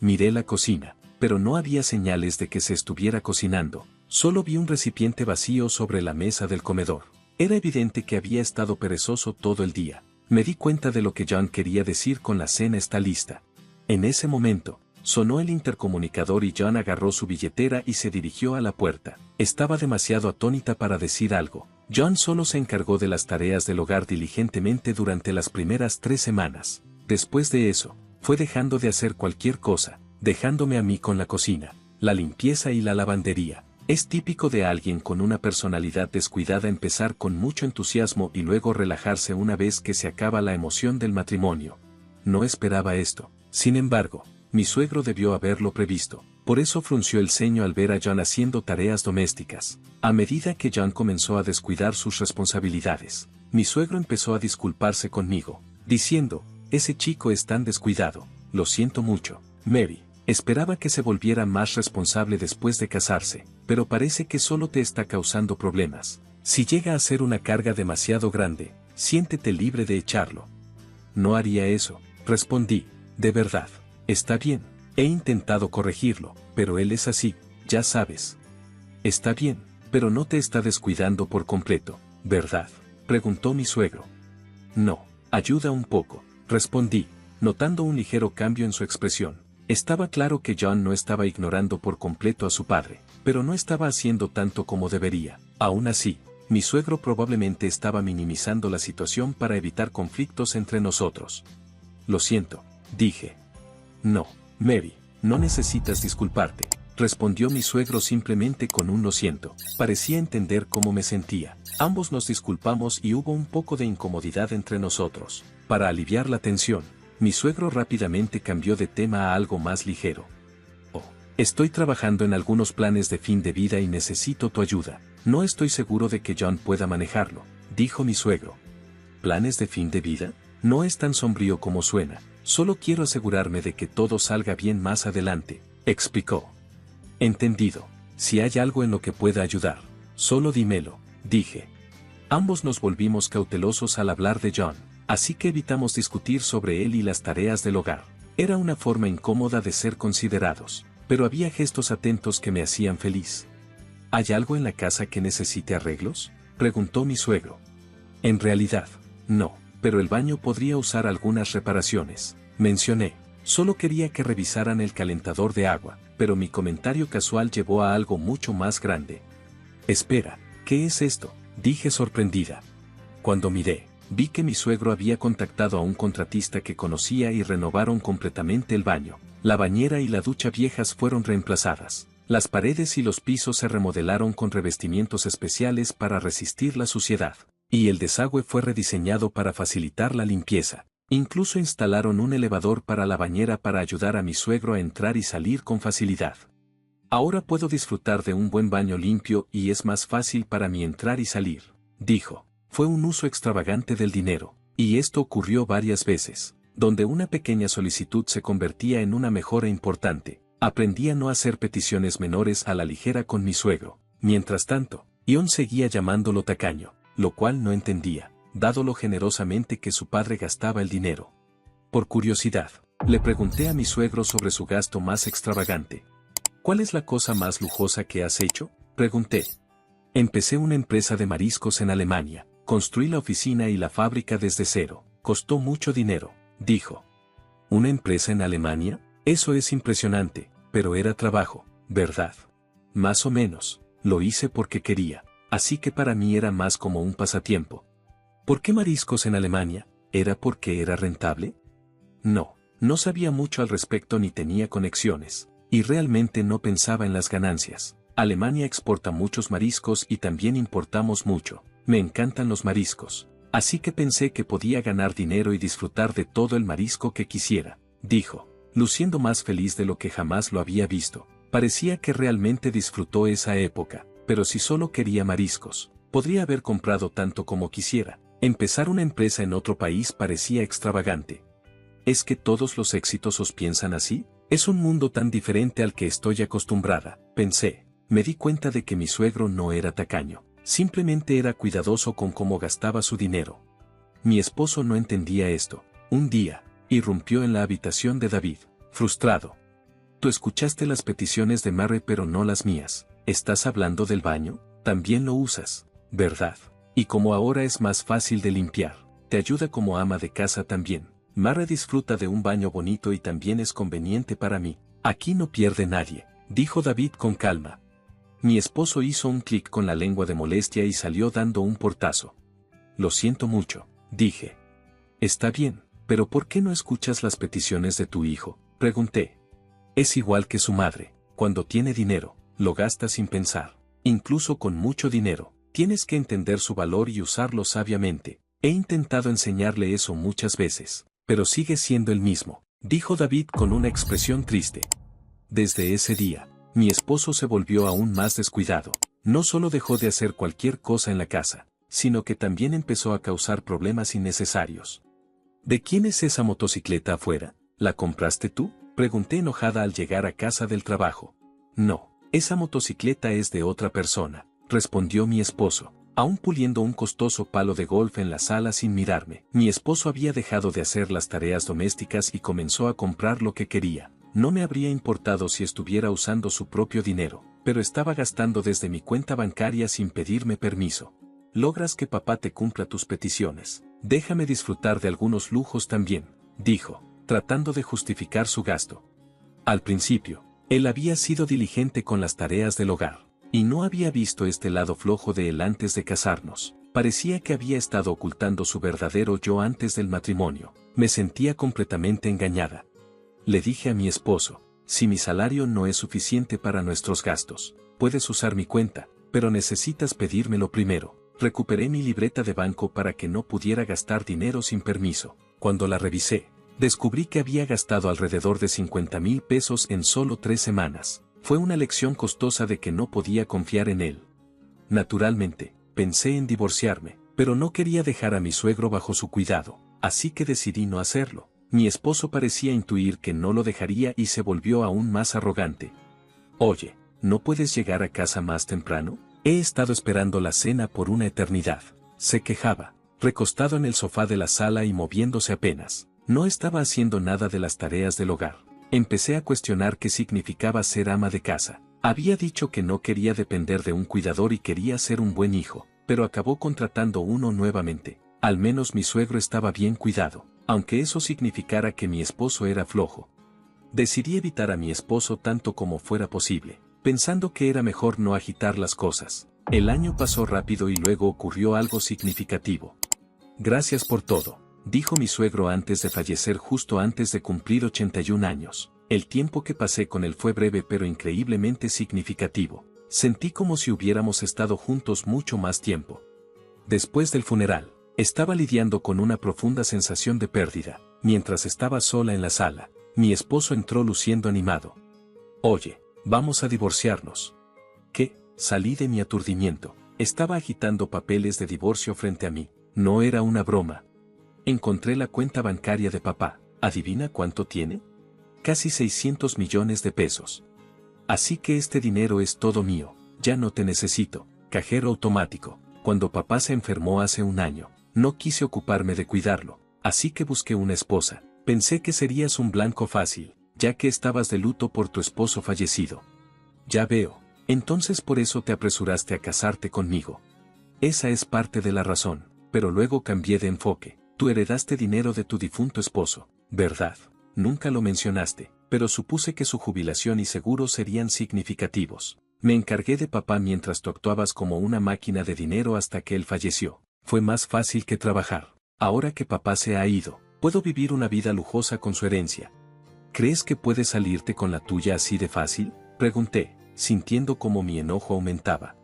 Miré la cocina, pero no había señales de que se estuviera cocinando. Solo vi un recipiente vacío sobre la mesa del comedor. Era evidente que había estado perezoso todo el día. Me di cuenta de lo que John quería decir con la cena está lista. En ese momento, sonó el intercomunicador y John agarró su billetera y se dirigió a la puerta. Estaba demasiado atónita para decir algo. John solo se encargó de las tareas del hogar diligentemente durante las primeras 3 semanas. Después de eso, fue dejando de hacer cualquier cosa, dejándome a mí con la cocina, la limpieza y la lavandería. Es típico de alguien con una personalidad descuidada empezar con mucho entusiasmo y luego relajarse una vez que se acaba la emoción del matrimonio. No esperaba esto. Sin embargo, mi suegro debió haberlo previsto. Por eso frunció el ceño al ver a John haciendo tareas domésticas. A medida que John comenzó a descuidar sus responsabilidades, mi suegro empezó a disculparse conmigo, diciendo, «Ese chico es tan descuidado, lo siento mucho, Mary». Esperaba que se volviera más responsable después de casarse, pero parece que solo te está causando problemas. Si llega a ser una carga demasiado grande, siéntete libre de echarlo. No haría eso, respondí, de verdad. Está bien, he intentado corregirlo, pero él es así, ya sabes. Está bien, pero no te está descuidando por completo, ¿verdad? Preguntó mi suegro. No, ayuda un poco, respondí, notando un ligero cambio en su expresión. Estaba claro que John no estaba ignorando por completo a su padre, pero no estaba haciendo tanto como debería. Aún así, Mi suegro probablemente estaba minimizando la situación para evitar conflictos entre nosotros. Lo siento, dije. No, Mary, no necesitas disculparte, respondió mi suegro simplemente con un lo siento. Parecía entender cómo me sentía. Ambos nos disculpamos y hubo un poco de incomodidad entre nosotros. Para aliviar la tensión, mi suegro rápidamente cambió de tema a algo más ligero. Oh, estoy trabajando en algunos planes de fin de vida y necesito tu ayuda. No estoy seguro de que John pueda manejarlo, dijo mi suegro. ¿Planes de fin de vida? No es tan sombrío como suena. Solo quiero asegurarme de que todo salga bien más adelante, explicó. Entendido. Si hay algo en lo que pueda ayudar, solo dímelo, dije. Ambos nos volvimos cautelosos al hablar de John, así que evitamos discutir sobre él y las tareas del hogar. Era una forma incómoda de ser considerados, pero había gestos atentos que me hacían feliz. ¿Hay algo en la casa que necesite arreglos?, preguntó mi suegro. En realidad, no, pero el baño podría usar algunas reparaciones, mencioné. Solo quería que revisaran el calentador de agua, pero mi comentario casual llevó a algo mucho más grande. Espera, ¿qué es esto?, dije sorprendida. Cuando miré, vi que mi suegro había contactado a un contratista que conocía y renovaron completamente el baño. La bañera y la ducha viejas fueron reemplazadas. Las paredes y los pisos se remodelaron con revestimientos especiales para resistir la suciedad, y el desagüe fue rediseñado para facilitar la limpieza. Incluso instalaron un elevador para la bañera para ayudar a mi suegro a entrar y salir con facilidad. Ahora puedo disfrutar de un buen baño limpio y es más fácil para mí entrar y salir, dijo. Fue un uso extravagante del dinero, y esto ocurrió varias veces, donde una pequeña solicitud se convertía en una mejora importante. Aprendí a no hacer peticiones menores a la ligera con mi suegro. Mientras tanto, Ion seguía llamándolo tacaño, lo cual no entendía, dado lo generosamente que su padre gastaba el dinero. Por curiosidad, le pregunté a mi suegro sobre su gasto más extravagante. ¿Cuál es la cosa más lujosa que has hecho?, pregunté. Empecé una empresa de mariscos en Alemania, construí la oficina y la fábrica desde cero, costó mucho dinero, dijo. ¿Una empresa en Alemania? Eso es impresionante, pero era trabajo, ¿verdad? Más o menos, lo hice porque quería, así que para mí era más como un pasatiempo. ¿Por qué mariscos en Alemania? ¿Era porque era rentable? No, no sabía mucho al respecto ni tenía conexiones, y realmente no pensaba en las ganancias. Alemania exporta muchos mariscos y también importamos mucho. Me encantan los mariscos, así que pensé que podía ganar dinero y disfrutar de todo el marisco que quisiera, dijo, luciendo más feliz de lo que jamás lo había visto. Parecía que realmente disfrutó esa época, pero si solo quería mariscos, podría haber comprado tanto como quisiera. Empezar una empresa en otro país parecía extravagante. ¿Es que todos los exitosos piensan así? Es un mundo tan diferente al que estoy acostumbrada, pensé. Me di cuenta de que mi suegro no era tacaño, simplemente era cuidadoso con cómo gastaba su dinero. Mi esposo no entendía esto. Un día, irrumpió en la habitación de David, frustrado. Tú escuchaste las peticiones de Mary pero no las mías. ¿Estás hablando del baño? También lo usas, ¿verdad? Y como ahora es más fácil de limpiar, te ayuda como ama de casa también. Mary disfruta de un baño bonito y también es conveniente para mí. Aquí no pierde nadie, dijo David con calma. Mi esposo hizo un clic con la lengua de molestia y salió dando un portazo. Lo siento mucho, dije. Está bien, pero ¿por qué no escuchas las peticiones de tu hijo?, pregunté. Es igual que su madre, cuando tiene dinero, lo gasta sin pensar. Incluso con mucho dinero, tienes que entender su valor y usarlo sabiamente. He intentado enseñarle eso muchas veces, pero sigue siendo el mismo, dijo David con una expresión triste. Desde ese día, mi esposo se volvió aún más descuidado. No solo dejó de hacer cualquier cosa en la casa, sino que también empezó a causar problemas innecesarios. ¿De quién es esa motocicleta afuera? ¿La compraste tú?, pregunté enojada al llegar a casa del trabajo. No, esa motocicleta es de otra persona, respondió mi esposo, aún puliendo un costoso palo de golf en la sala sin mirarme. Mi esposo había dejado de hacer las tareas domésticas y comenzó a comprar lo que quería. No me habría importado si estuviera usando su propio dinero, pero estaba gastando desde mi cuenta bancaria sin pedirme permiso. Logras que papá te cumpla tus peticiones. Déjame disfrutar de algunos lujos también, dijo, tratando de justificar su gasto. Al principio, él había sido diligente con las tareas del hogar, Y no había visto este lado flojo de él antes de casarnos. Parecía que había estado ocultando su verdadero yo antes del matrimonio. Me sentía completamente engañada. Le dije a mi esposo, si mi salario no es suficiente para nuestros gastos, puedes usar mi cuenta, pero necesitas pedírmelo primero. Recuperé mi libreta de banco para que no pudiera gastar dinero sin permiso. Cuando la revisé, descubrí que había gastado alrededor de 50,000 pesos en solo 3 semanas. Fue una lección costosa de que no podía confiar en él. Naturalmente, pensé en divorciarme, pero no quería dejar a mi suegro bajo su cuidado, así que decidí no hacerlo. Mi esposo parecía intuir que no lo dejaría y se volvió aún más arrogante. Oye, ¿no puedes llegar a casa más temprano? He estado esperando la cena por una eternidad. Se quejaba, recostado en el sofá de la sala y moviéndose apenas. No estaba haciendo nada de las tareas del hogar. Empecé a cuestionar qué significaba ser ama de casa. Había dicho que no quería depender de un cuidador y quería ser un buen hijo, pero acabó contratando uno nuevamente. Al menos mi suegro estaba bien cuidado, aunque eso significara que mi esposo era flojo. Decidí evitar a mi esposo tanto como fuera posible, pensando que era mejor no agitar las cosas. El año pasó rápido y luego ocurrió algo significativo. Gracias por todo, dijo mi suegro antes de fallecer justo antes de cumplir 81 años. El tiempo que pasé con él fue breve pero increíblemente significativo. Sentí como si hubiéramos estado juntos mucho más tiempo. Después del funeral, estaba lidiando con una profunda sensación de pérdida. Mientras estaba sola en la sala, mi esposo entró luciendo animado. Oye, vamos a divorciarnos. ¿Qué? Salí de mi aturdimiento. Estaba agitando papeles de divorcio frente a mí. No era una broma. Encontré la cuenta bancaria de papá. ¿Adivina cuánto tiene? Casi 600 millones de pesos. Así que este dinero es todo mío. Ya no te necesito. Cajero automático. Cuando papá se enfermó hace un año, no quise ocuparme de cuidarlo, así que busqué una esposa. Pensé que serías un blanco fácil, ya que estabas de luto por tu esposo fallecido. Ya veo. Entonces por eso te apresuraste a casarte conmigo. Esa es parte de la razón, pero luego cambié de enfoque. Tú heredaste dinero de tu difunto esposo, ¿verdad? Nunca lo mencionaste, pero supuse que su jubilación y seguro serían significativos. Me encargué de papá mientras tú actuabas como una máquina de dinero hasta que él falleció. Fue más fácil que trabajar. Ahora que papá se ha ido, puedo vivir una vida lujosa con su herencia. ¿Crees que puedes salirte con la tuya así de fácil? Pregunté, sintiendo como mi enojo aumentaba.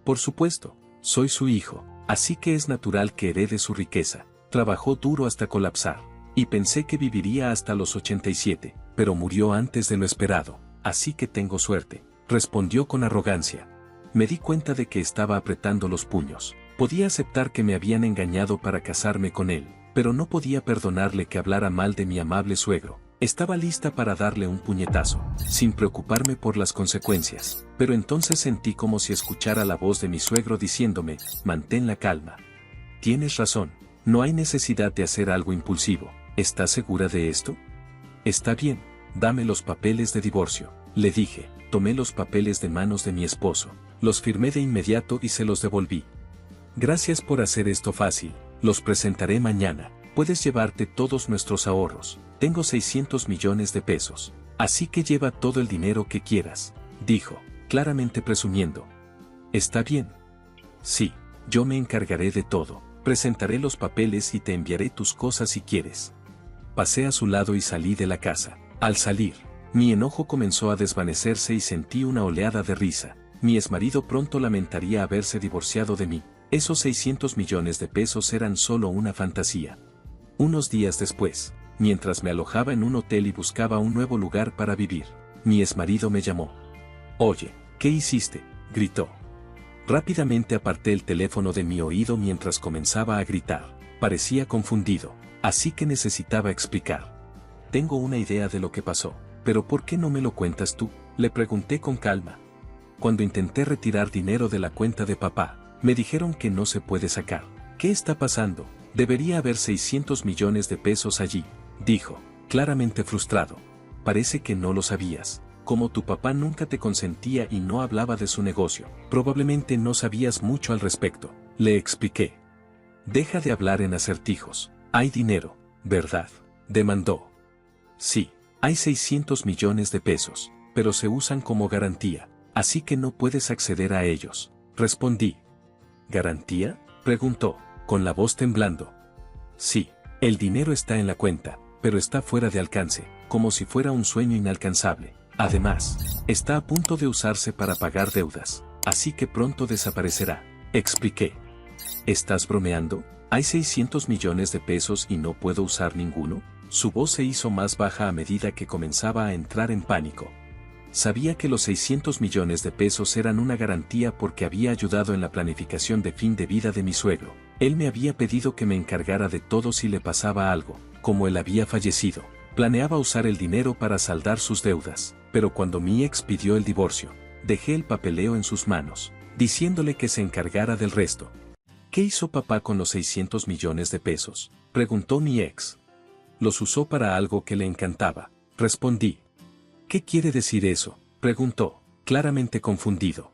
Por supuesto, soy su hijo, así que es natural que herede su riqueza. Trabajó duro hasta colapsar, y pensé que viviría hasta los 87, pero murió antes de lo esperado, así que tengo suerte, respondió con arrogancia. Me di cuenta de que estaba apretando los puños. Podía aceptar que me habían engañado para casarme con él, pero no podía perdonarle que hablara mal de mi amable suegro. Estaba lista para darle un puñetazo, sin preocuparme por las consecuencias, pero entonces sentí como si escuchara la voz de mi suegro diciéndome, mantén la calma. Tienes razón, no hay necesidad de hacer algo impulsivo. ¿Estás segura de esto? Está bien, dame los papeles de divorcio, le dije. Tomé los papeles de manos de mi esposo, los firmé de inmediato y se los devolví. Gracias por hacer esto fácil, los presentaré mañana. Puedes llevarte todos nuestros ahorros. Tengo 600 millones de pesos. Así que lleva todo el dinero que quieras, dijo, claramente presumiendo. ¿Está bien? Sí, yo me encargaré de todo. Presentaré los papeles y te enviaré tus cosas si quieres. Pasé a su lado y salí de la casa. Al salir, mi enojo comenzó a desvanecerse y sentí una oleada de risa. Mi exmarido pronto lamentaría haberse divorciado de mí. Esos 600 millones de pesos eran solo una fantasía. Unos días después, mientras me alojaba en un hotel y buscaba un nuevo lugar para vivir, mi exmarido me llamó. Oye, ¿qué hiciste?, gritó. Rápidamente aparté el teléfono de mi oído mientras comenzaba a gritar. Parecía confundido, así que necesitaba explicar. Tengo una idea de lo que pasó, pero ¿por qué no me lo cuentas tú?, le pregunté con calma. Cuando intenté retirar dinero de la cuenta de papá, me dijeron que no se puede sacar. ¿Qué está pasando? Debería haber 600 millones de pesos allí, dijo, claramente frustrado. Parece que no lo sabías. Como tu papá nunca te consentía y no hablaba de su negocio, probablemente no sabías mucho al respecto, le expliqué. Deja de hablar en acertijos. Hay dinero, ¿verdad?, demandó. Sí, hay 600 millones de pesos, pero se usan como garantía. así que no puedes acceder a ellos, respondí. ¿Garantía?, preguntó, con la voz temblando. Sí, el dinero está en la cuenta, pero está fuera de alcance, como si fuera un sueño inalcanzable. Además, está a punto de usarse para pagar deudas, así que pronto desaparecerá, expliqué. ¿Estás bromeando? ¿Hay 600 millones de pesos y no puedo usar ninguno? Su voz se hizo más baja a medida que comenzaba a entrar en pánico. Sabía que los 600 millones de pesos eran una garantía porque había ayudado en la planificación de fin de vida de mi suegro. Él me había pedido que me encargara de todo si le pasaba algo, como él había fallecido. Planeaba usar el dinero para saldar sus deudas, pero cuando mi ex pidió el divorcio, dejé el papeleo en sus manos, diciéndole que se encargara del resto. ¿Qué hizo papá con los 600 millones de pesos?, preguntó mi ex. Los usó para algo que le encantaba, respondí. ¿Qué quiere decir eso?, preguntó, claramente confundido.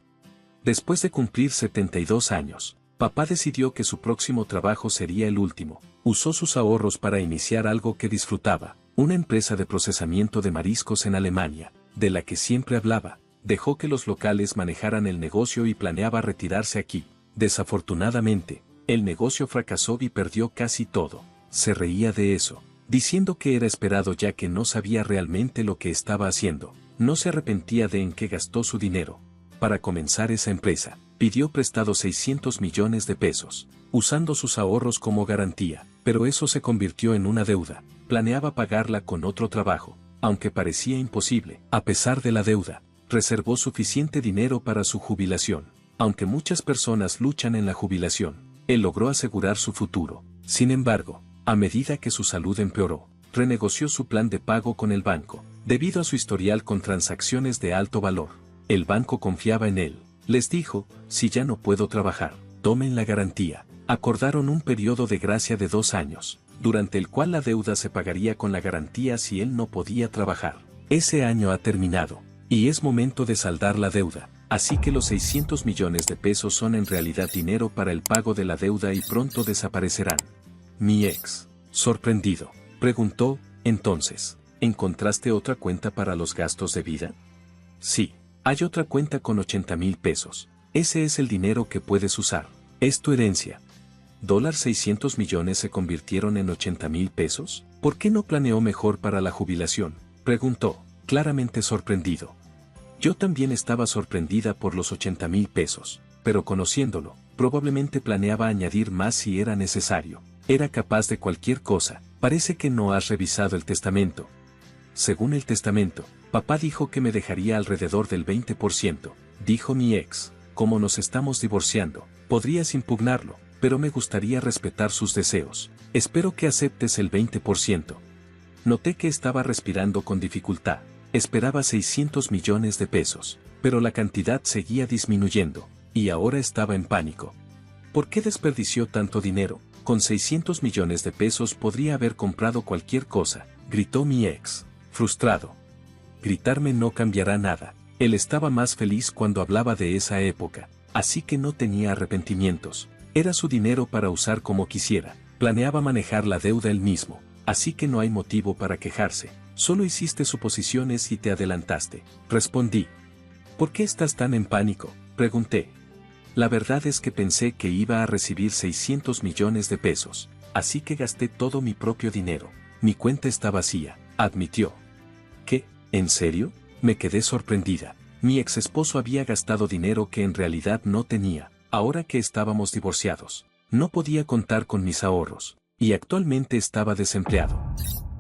Después de cumplir 72 años, papá decidió que su próximo trabajo sería el último. Usó sus ahorros para iniciar algo que disfrutaba, una empresa de procesamiento de mariscos en Alemania, de la que siempre hablaba. Dejó que los locales manejaran el negocio y planeaba retirarse aquí. Desafortunadamente, el negocio fracasó y perdió casi todo. Se reía de eso, diciendo que era esperado ya que no sabía realmente lo que estaba haciendo. No se arrepentía de en qué gastó su dinero. Para comenzar esa empresa, pidió prestado 600 millones de pesos, usando sus ahorros como garantía, pero eso se convirtió en una deuda. Planeaba pagarla con otro trabajo, aunque parecía imposible. A pesar de la deuda, reservó suficiente dinero para su jubilación. Aunque muchas personas luchan en la jubilación, él logró asegurar su futuro. Sin embargo, a medida que su salud empeoró, renegoció su plan de pago con el banco, debido a su historial con transacciones de alto valor. El banco confiaba en él. Les dijo, si ya no puedo trabajar, tomen la garantía. Acordaron un periodo de gracia de 2 años, durante el cual la deuda se pagaría con la garantía si él no podía trabajar. Ese año ha terminado, y es momento de saldar la deuda, así que los 600 millones de pesos son en realidad dinero para el pago de la deuda y pronto desaparecerán. Mi ex, sorprendido, preguntó, entonces, ¿encontraste otra cuenta para los gastos de vida? Sí, hay otra cuenta con 80,000 pesos. Ese es el dinero que puedes usar. Es tu herencia. $600 millones se convirtieron en 80,000 pesos. ¿Por qué no planeó mejor para la jubilación?, preguntó, claramente sorprendido. Yo también estaba sorprendida por los 80,000 pesos, pero conociéndolo, probablemente planeaba añadir más si era necesario. Era capaz de cualquier cosa. Parece que no has revisado el testamento. Según el testamento, papá dijo que me dejaría alrededor del 20%, dijo mi ex. Como nos estamos divorciando, podrías impugnarlo, pero me gustaría respetar sus deseos. Espero que aceptes el 20%. Noté que estaba respirando con dificultad. Esperaba 600 millones de pesos, pero la cantidad seguía disminuyendo, y ahora estaba en pánico. ¿Por qué desperdició tanto dinero? Con 600 millones de pesos podría haber comprado cualquier cosa, gritó mi ex, frustrado. Gritarme no cambiará nada. Él estaba más feliz cuando hablaba de esa época, así que no tenía arrepentimientos. Era su dinero para usar como quisiera. Planeaba manejar la deuda él mismo, así que no hay motivo para quejarse. Solo hiciste suposiciones y te adelantaste, respondí. ¿Por qué estás tan en pánico?, pregunté. La verdad es que pensé que iba a recibir 600 millones de pesos, así que gasté todo mi propio dinero. Mi cuenta está vacía, admitió. ¿Qué? ¿En serio? Me quedé sorprendida. Mi ex esposo había gastado dinero que en realidad no tenía. Ahora que estábamos divorciados, no podía contar con mis ahorros, y actualmente estaba desempleado.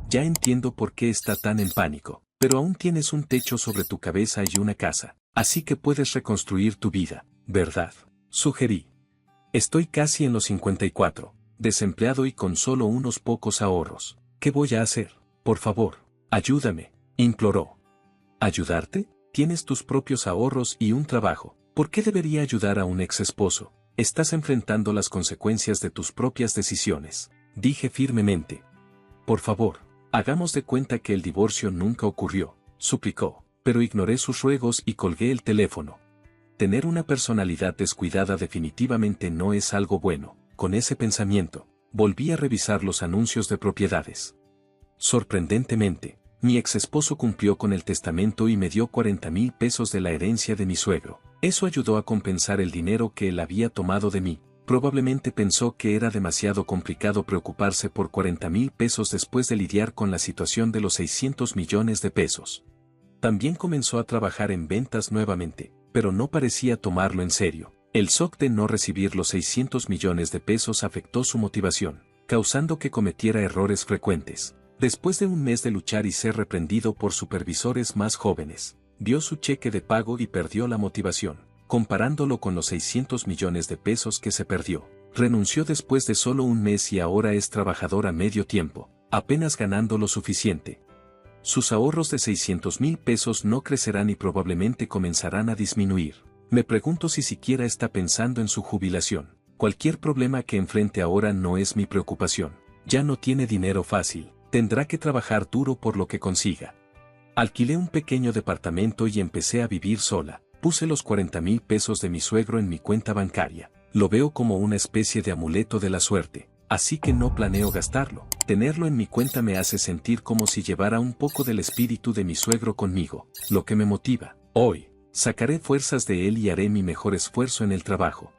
Ya entiendo por qué está tan en pánico, pero aún tienes un techo sobre tu cabeza y una casa, así que puedes reconstruir tu vida, ¿verdad?, sugerí. Estoy casi en los 54, desempleado y con solo unos pocos ahorros. ¿Qué voy a hacer? Por favor, ayúdame, imploró. ¿Ayudarte? Tienes tus propios ahorros y un trabajo. ¿Por qué debería ayudar a un ex esposo? Estás enfrentando las consecuencias de tus propias decisiones, dije firmemente. Por favor, hagamos de cuenta que el divorcio nunca ocurrió, suplicó, pero ignoré sus ruegos y colgué el teléfono. Tener una personalidad descuidada definitivamente no es algo bueno. Con ese pensamiento, volví a revisar los anuncios de propiedades. Sorprendentemente, Mi ex esposo cumplió con el testamento y me dio 40,000 pesos de la herencia de mi suegro. Eso ayudó a compensar el dinero que él había tomado de mí. Probablemente pensó que era demasiado complicado preocuparse por 40,000 pesos después de lidiar con la situación de los 600 millones de pesos. También comenzó a trabajar en ventas nuevamente, pero no parecía tomarlo en serio. El shock de no recibir los 600 millones de pesos afectó su motivación, causando que cometiera errores frecuentes. Después de un mes de luchar y ser reprendido por supervisores más jóvenes, vio su cheque de pago y perdió la motivación, comparándolo con los 600 millones de pesos que se perdió. Renunció después de solo un mes y ahora es trabajador a medio tiempo, apenas ganando lo suficiente. Sus ahorros de 600,000 pesos no crecerán y probablemente comenzarán a disminuir. Me pregunto si siquiera está pensando en su jubilación. Cualquier problema que enfrente ahora no es mi preocupación. Ya no tiene dinero fácil, tendrá que trabajar duro por lo que consiga. Alquilé un pequeño departamento y empecé a vivir sola. Puse los 40,000 pesos de mi suegro en mi cuenta bancaria. Lo veo como una especie de amuleto de la suerte, así que no planeo gastarlo. Tenerlo en mi cuenta me hace sentir como si llevara un poco del espíritu de mi suegro conmigo, lo que me motiva. Hoy, sacaré fuerzas de él y haré mi mejor esfuerzo en el trabajo.